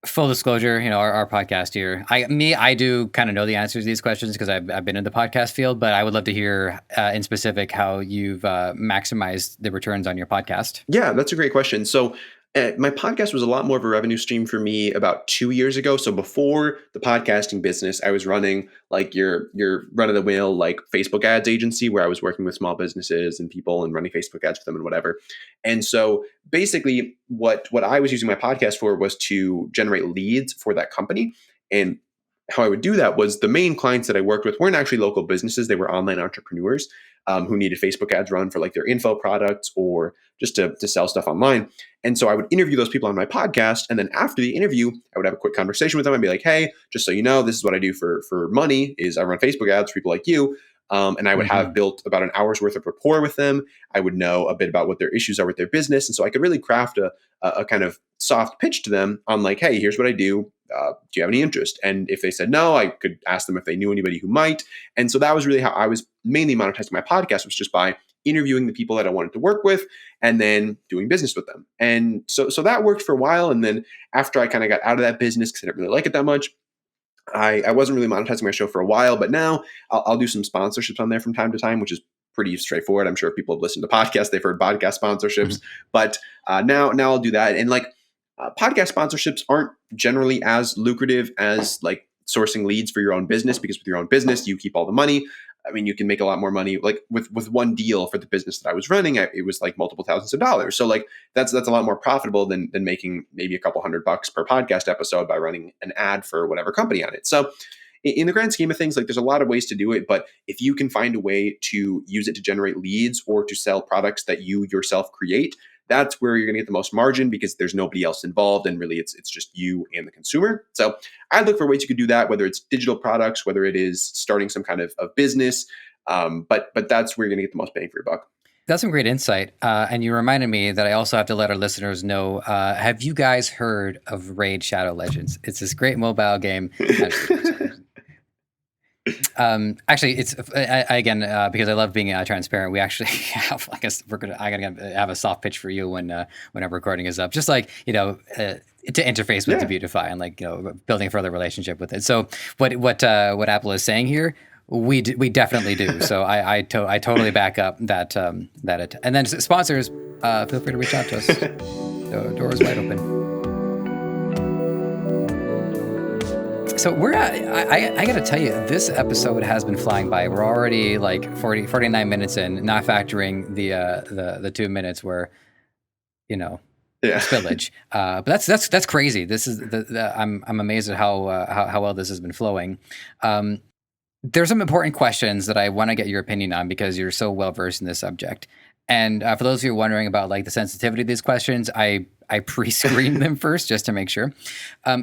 S2: full disclosure, our podcast here, I do kind of know the answers to these questions, because I've been in the podcast field, but I would love to hear in specific how you've maximized the returns on your podcast.
S1: Yeah, that's a great question. So my podcast was a lot more of a revenue stream for me about 2 years ago. So before the podcasting business, I was running like your run-of-the-mill like Facebook ads agency, where I was working with small businesses and people and running Facebook ads for them and whatever. And so basically what I was using my podcast for was to generate leads for that company. And how I would do that was, the main clients that I worked with weren't actually local businesses. They were online entrepreneurs who needed Facebook ads run for like their info products, or just to sell stuff online. And so I would interview those people on my podcast. And then after the interview, I would have a quick conversation with them and be like, hey, just so you know, this is what I do for money, is I run Facebook ads for people like you. And I would have built about an hour's worth of rapport with them. I would know a bit about what their issues are with their business. And so I could really craft a kind of soft pitch to them on like, hey, here's what I do. Do you have any interest? And if they said no, I could ask them if they knew anybody who might. And so that was really how I was mainly monetizing my podcast, was just by interviewing the people that I wanted to work with and then doing business with them. And so that worked for a while. And then after I kind of got out of that business because I didn't really like it that much, I wasn't really monetizing my show for a while, but now I'll do some sponsorships on there from time to time, which is pretty straightforward. I'm sure if people have listened to podcasts, they've heard podcast sponsorships, but now I'll do that. And like podcast sponsorships aren't generally as lucrative as like sourcing leads for your own business, because with your own business, you keep all the money. I mean, you can make a lot more money. Like with one deal for the business that I was running, it was like multiple thousands of dollars. So like that's a lot more profitable than making maybe a couple $100 per podcast episode by running an ad for whatever company on it. So in the grand scheme of things, like there's a lot of ways to do it, but if you can find a way to use it to generate leads or to sell products that you yourself create, that's where you're going to get the most margin, because there's nobody else involved and really it's just you and the consumer. So I look for ways you could do that, whether it's digital products, whether it is starting some kind of business, but that's where you're going to get the most bang for your buck.
S2: That's some great insight. And you reminded me that I also have to let our listeners know, have you guys heard of Raid Shadow Legends? It's this great mobile game. Actually, it's again because I love being transparent. We actually have, I guess I'm gonna have a soft pitch for you when our recording is up. Just like to interface with Debutify and like building a further relationship with it. So what Apple is saying here, we definitely do. So I totally back up that and then sponsors, feel free to reach out to us. The door is wide open. So we're at, I got to tell you, this episode has been flying by. We're already like 49 minutes in, not factoring the 2 minutes where, spillage. But that's crazy. This is I'm amazed at how well this has been flowing. There's some important questions that I want to get your opinion on because you're so well versed in this subject. And for those of you wondering about like the sensitivity of these questions, I pre-screened them first just to make sure.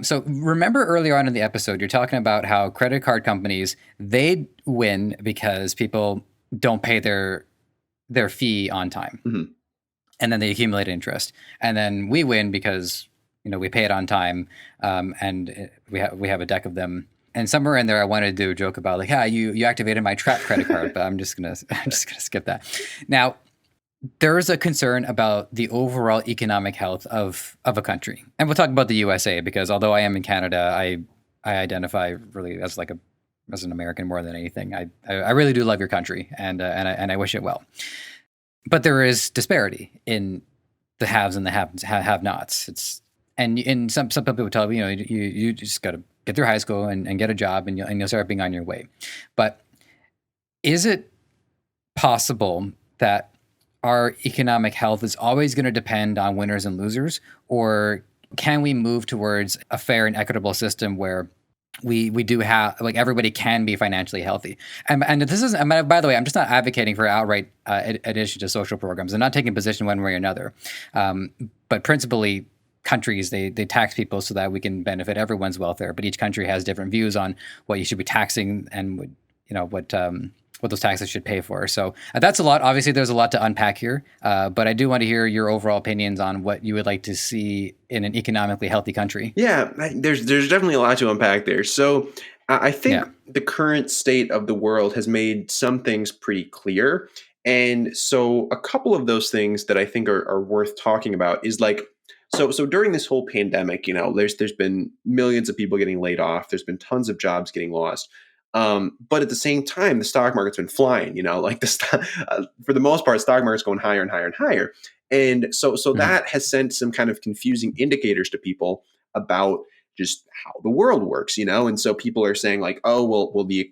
S2: So remember earlier on in the episode, you're talking about how credit card companies, they win because people don't pay their fee on time. Mm-hmm. And then they accumulate interest. And then we win because, we pay it on time and we have a deck of them. And somewhere in there, I wanted to do a joke about like, you activated my trap credit card, but I'm just gonna skip that. Now, there is a concern about the overall economic health of a country. And we'll talk about the USA because although I am in Canada, I identify really as as an American more than anything. I really do love your country and I wish it well. But there is disparity in the haves and the have-nots. And some people tell you, you just got to get through high school and get a job and you'll start being on your way. But is it possible that our economic health is always going to depend on winners and losers, or can we move towards a fair and equitable system where we do have like everybody can be financially healthy? And this is, by the way, I'm just not advocating for outright addition to social programs. I'm not taking a position one way or another, but principally countries they tax people so that we can benefit everyone's welfare. But each country has different views on what you should be taxing and what those taxes should pay for. So that's a lot. Obviously, there's a lot to unpack here, but I do want to hear your overall opinions on what you would like to see in an economically healthy country.
S1: Yeah, there's definitely a lot to unpack there. So I think the current state of the world has made some things pretty clear. And so a couple of those things that I think are worth talking about is like, so during this whole pandemic, there's been millions of people getting laid off. There's been tons of jobs getting lost. But at the same time, the stock market's been flying, for the most part, stock market's going higher and higher and higher. And so that has sent some kind of confusing indicators to people about just how the world works, and so people are saying like, oh, well, the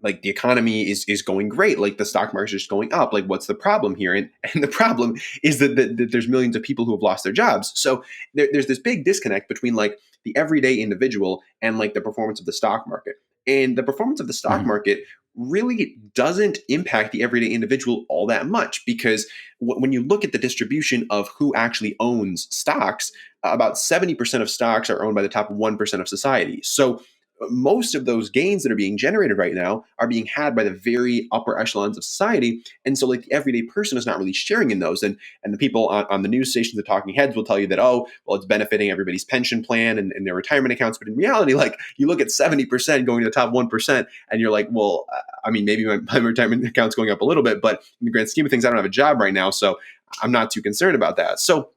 S1: economy is going great. Like the stock market's just going up. Like what's the problem here? And the problem is that there's millions of people who have lost their jobs. So there's this big disconnect between like the everyday individual and like the performance of the stock market. And the performance of the stock market really doesn't impact the everyday individual all that much, because when you look at the distribution of who actually owns stocks, about 70% of stocks are owned by the top 1% of society. So most of those gains that are being generated right now are being had by the very upper echelons of society. And so like the everyday person is not really sharing in those. And the people on the news stations, the talking heads will tell you that, oh, well, it's benefiting everybody's pension plan and their retirement accounts. But in reality, like you look at 70% going to the top 1%, and you're like, well, I mean, maybe my retirement account's going up a little bit, but in the grand scheme of things, I don't have a job right now. So I'm not too concerned about that. So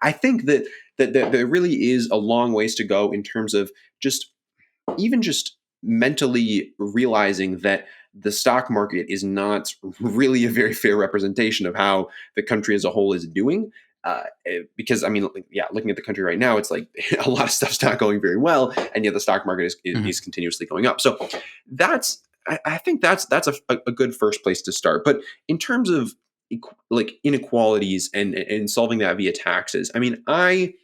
S1: I think that there really is a long ways to go in terms of just even just mentally realizing that the stock market is not really a very fair representation of how the country as a whole is doing. Because I mean, yeah, looking at the country right now, it's like a lot of stuff's not going very well, and yet the stock market is continuously going up. So that's I think that's a good first place to start. But in terms of like inequalities and solving that via taxes, I mean, I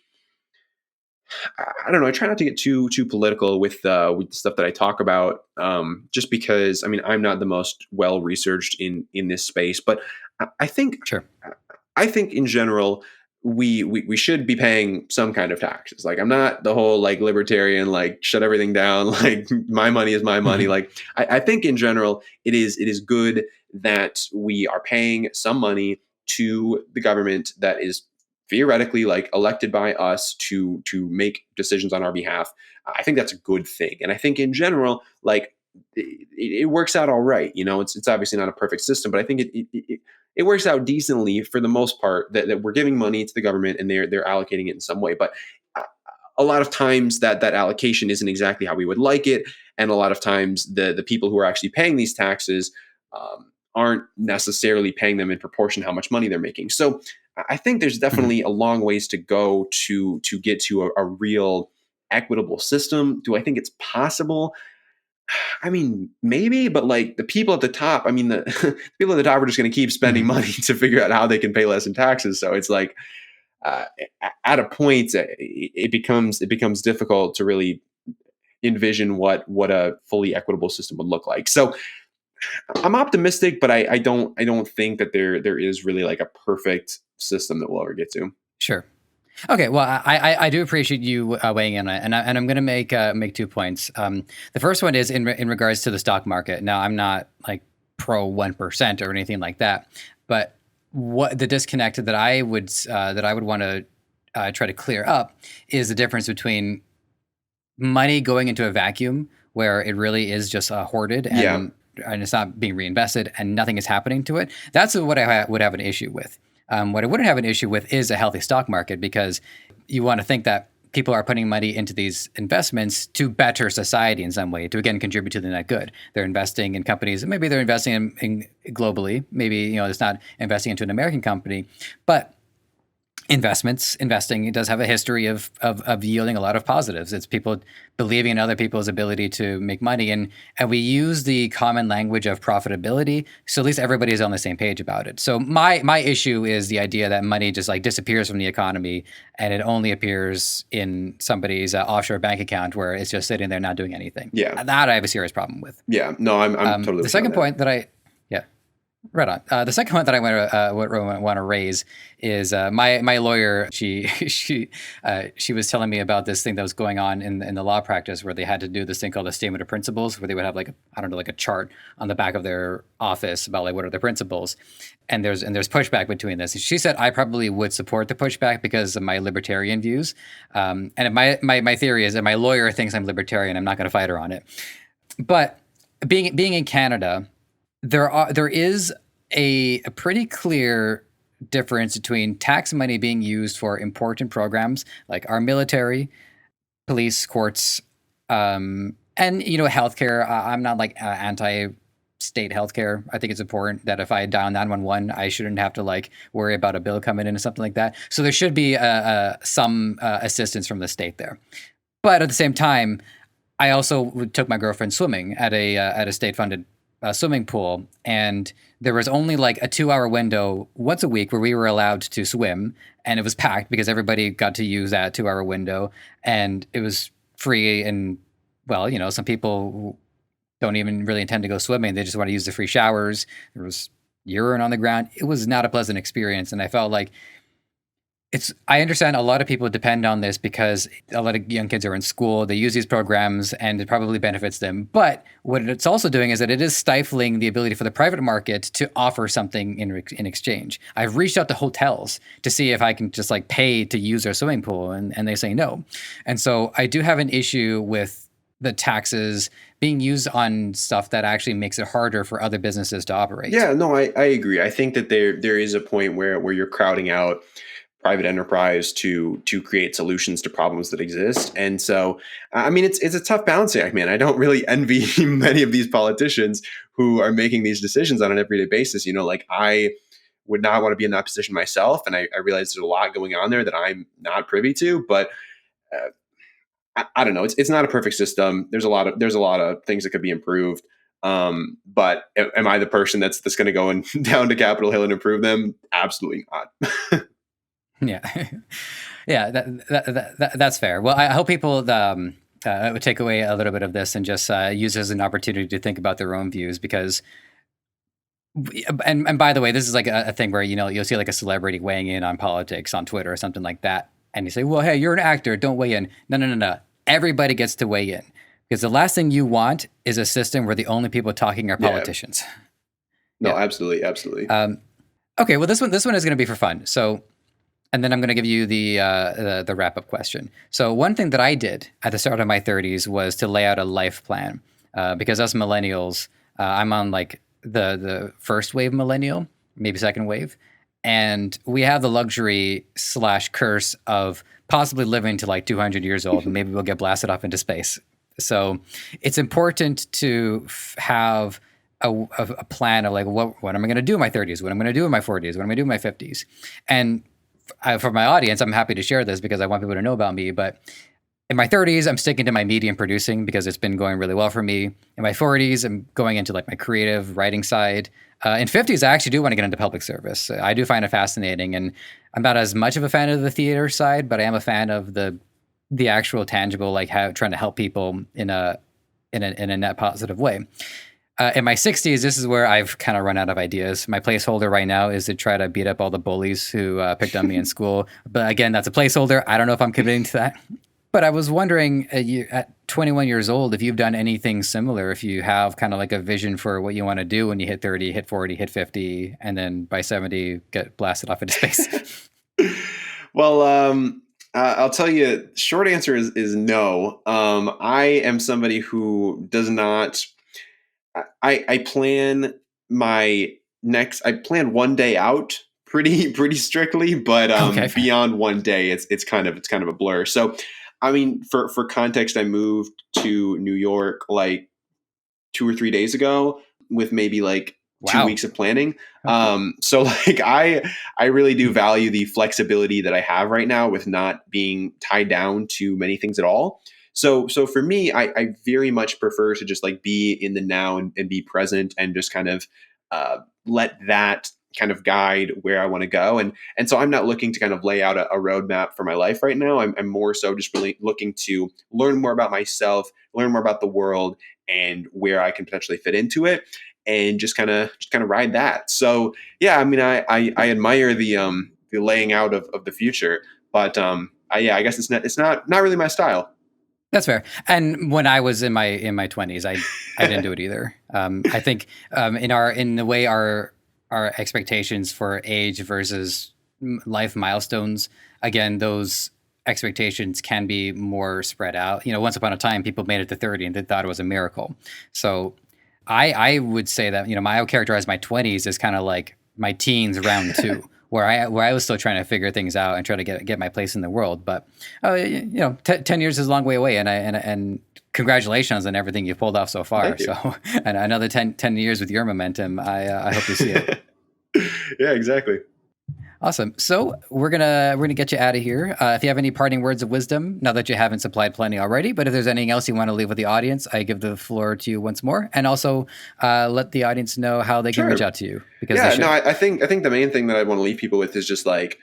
S1: don't know. I try not to get too political with the stuff that I talk about, just because I mean I'm not the most well researched in this space. But I think
S2: Sure.
S1: I think in general we should be paying some kind of taxes. Like I'm not the whole like libertarian like shut everything down like my money is my money. Like I think in general it is good that we are paying some money to the government that is theoretically like elected by us to make decisions on our behalf. I think that's a good thing, and I think in general, like it works out all right. You know, it's obviously not a perfect system, but I think it works out decently for the most part. That we're giving money to the government and they're allocating it in some way, but a lot of times that allocation isn't exactly how we would like it, and a lot of times the people who are actually paying these taxes aren't necessarily paying them in proportion to how much money they're making. So I think there's definitely a long ways to go to get to a real equitable system. Do I think it's possible? I mean, maybe, but like the people at the top, I mean, the people at the top are just going to keep spending money to figure out how they can pay less in taxes. So it's like, uh, at a point, it becomes difficult to really envision what a fully equitable system would look like. So I'm optimistic, but I don't think that there is really like a perfect system that we'll ever get to.
S2: Sure. Okay, well, I do appreciate you weighing in on it, and I'm going to make 2 points. The first one is in regards to the stock market. Now, I'm not like pro 1% or anything like that, but what the disconnect that I would want to try to clear up is the difference between money going into a vacuum where it really is just hoarded
S1: Yeah,
S2: and it's not being reinvested and nothing is happening to it. That's what I would have an issue with. What I wouldn't have an issue with is a healthy stock market, because you want to think that people are putting money into these investments to better society in some way, to again contribute to the net good. They're investing in companies, maybe they're investing in globally, maybe it's not investing into an American company, but investing, it does have a history of yielding a lot of positives. It's people believing in other people's ability to make money, and we use the common language of profitability, so at least everybody is on the same page about it. So my issue is the idea that money just like disappears from the economy and it only appears in somebody's offshore bank account where it's just sitting there not doing anything.
S1: yeah,
S2: That I have a serious problem with.
S1: yeah. No, I'm totally
S2: The
S1: with you on
S2: second
S1: that.
S2: point that I yeah. Right on. The second point that I want to raise is my lawyer. She was telling me about this thing that was going on in the law practice, where they had to do this thing called a statement of principles, where they would have like I don't know, like a chart on the back of their office about like what are the principles, and there's pushback between this. And she said I probably would support the pushback because of my libertarian views, and if my theory is that my lawyer thinks I'm libertarian, I'm not going to fight her on it. But being in Canada, there is a pretty clear difference between tax money being used for important programs like our military, police, courts, and healthcare. I'm not like anti-state healthcare. I think it's important that if I dial 911, I shouldn't have to like worry about a bill coming in or something like that. So there should be some assistance from the state there. But at the same time, I also took my girlfriend swimming at a state-funded swimming pool, and there was only like a 2-hour window once a week where we were allowed to swim, and it was packed because everybody got to use that 2-hour window, and it was free. And well, some people who don't even really intend to go swimming; they just want to use the free showers. There was urine on the ground. It was not a pleasant experience, and I felt like I understand a lot of people depend on this because a lot of young kids are in school, they use these programs, and it probably benefits them. But what it's also doing is that it is stifling the ability for the private market to offer something in exchange. I've reached out to hotels to see if I can just like pay to use their swimming pool, and they say no. And so I do have an issue with the taxes being used on stuff that actually makes it harder for other businesses to operate.
S1: Yeah, no, I agree. I think that there is a point where you're crowding out private enterprise to create solutions to problems that exist. And so, I mean, it's a tough balancing act, man. I don't really envy many of these politicians who are making these decisions on an everyday basis. You know, like I would not want to be in that position myself, and I realize there's a lot going on there that I'm not privy to. But uh, I don't know. It's not a perfect system. There's a lot of things that could be improved. But am I the person that's going to go and down to Capitol Hill and improve them? Absolutely not.
S2: Yeah, yeah, that's fair. Well, I hope people would take away a little bit of this and just use it as an opportunity to think about their own views. Because, and by the way, this is like a thing where you'll see like a celebrity weighing in on politics on Twitter or something like that, and you say, "Well, hey, you're an actor, don't weigh in." No, no, no, no. Everybody gets to weigh in because the last thing you want is a system where the only people talking are
S1: Yeah.
S2: politicians.
S1: No,
S2: Yeah.
S1: absolutely, absolutely.
S2: Okay, well, this one is going to be for fun. So. And then I'm going to give you the wrap up question. So one thing that I did at the start of my 30s was to lay out a life plan, because us millennials, I'm on like the first wave millennial, maybe second wave, and we have the luxury slash curse of possibly living to like 200 years old, and maybe we'll get blasted off into space. So it's important to have a plan of like what am I going to do in my 30s, what I'm going to do in my 40s, what am I going to do in my 50s, and for my audience, I'm happy to share this because I want people to know about me. But in my 30s, I'm sticking to my medium producing because it's been going really well for me. In my 40s, I'm going into like my creative writing side. In 50s, I actually do want to get into public service. I do find it fascinating, and I'm not as much of a fan of the theater side, but I am a fan of the actual tangible, like how trying to help people in a net positive way. In my 60s, this is where I've kind of run out of ideas. My placeholder right now is to try to beat up all the bullies who picked on me in school. But again, that's a placeholder. I don't know if I'm committing to that. But I was wondering, you, at 21 years old, if you've done anything similar, if you have kind of like a vision for what you want to do when you hit 30, hit 40, hit 50, and then by 70, get blasted off into space.
S1: Well, I'll tell you, short answer is no. I am somebody who does not. I plan my I plan one day out pretty strictly, but
S2: Okay.
S1: beyond one day, it's kind of a blur. So, I mean, for context, I moved to New York like 2 or 3 days ago with maybe like two
S2: Wow.
S1: weeks of planning.
S2: Okay.
S1: So like I really do value the flexibility that I have right now with not being tied down to many things at all. So for me, I very much prefer to just like be in the now and be present and just kind of let that kind of guide where I want to go. And so I'm not looking to kind of lay out a roadmap for my life right now. I'm more so just really looking to learn more about myself, learn more about the world, and where I can potentially fit into it, and just kind of ride that. So yeah, I mean, I admire the laying out of the future, but yeah, I guess it's not really my style.
S2: That's fair. And when I was in my 20s, I didn't do it either. I think in the way our expectations for age versus life milestones, again, those expectations can be more spread out. Once upon a time, people made it to 30 and they thought it was a miracle. So I would say that I would characterize my 20s as kind of like my teens round two, where I was still trying to figure things out and try to get my place in the world. But 10 years is a long way away, and congratulations on everything you've pulled off so far.
S1: Thank you.
S2: So and another 10 years with your momentum, I hope to see it.
S1: Yeah, exactly.
S2: Awesome. So we're gonna get you out of here. If you have any parting words of wisdom, not that you haven't supplied plenty already, but if there's anything else you want to leave with the audience, I give the floor to you once more, and also let the audience know how they can reach
S1: Sure.
S2: out to you because they
S1: Yeah,
S2: should.
S1: no, I think the main thing that I want to leave people with is just like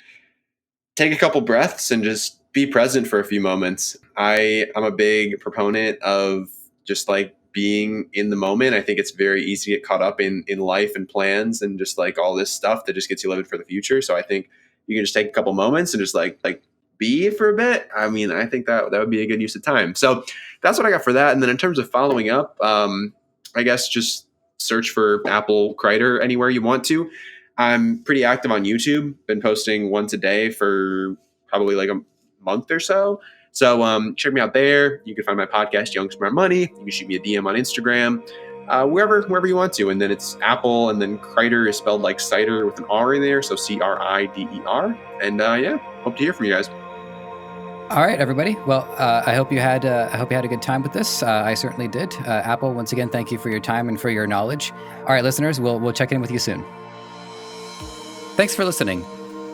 S1: take a couple breaths and just be present for a few moments. I'm a big proponent of just like being in the moment. I think it's very easy to get caught up in life and plans and just like all this stuff that just gets you living for the future. So I think you can just take a couple moments and just like be for a bit. I mean, I think that would be a good use of time. So that's what I got for that. And then in terms of following up, I guess just search for Apple Crider anywhere you want to. I'm pretty active on YouTube. Been posting once a day for probably like a month or so. So check me out there. You can find my podcast, Young Smart Money. You can shoot me a DM on Instagram, wherever you want to. And then it's Apple, and then Crider is spelled like cider with an R in there, so Crider. And yeah, hope to hear from you guys.
S2: All right, everybody. Well, I hope you had a good time with this. I certainly did. Apple, once again, thank you for your time and for your knowledge. All right, listeners, we'll check in with you soon. Thanks for listening.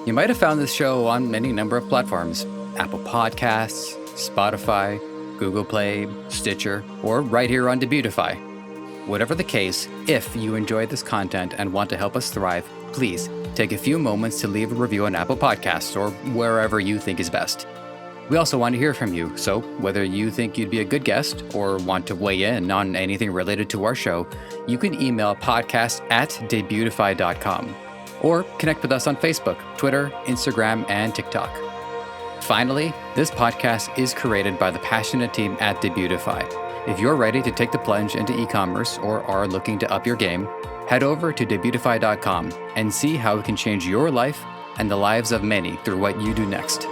S2: You might have found this show on any number of platforms: Apple Podcasts, Spotify, Google Play, Stitcher, or right here on Debutify. Whatever the case, if you enjoyed this content and want to help us thrive, please take a few moments to leave a review on Apple Podcasts or wherever you think is best. We also want to hear from you, so whether you think you'd be a good guest or want to weigh in on anything related to our show, you can email podcast@debutify.com or connect with us on Facebook, Twitter, Instagram, and TikTok. Finally, this podcast is created by the passionate team at Debutify. If you're ready to take the plunge into e-commerce or are looking to up your game, head over to Debutify.com and see how it can change your life and the lives of many through what you do next.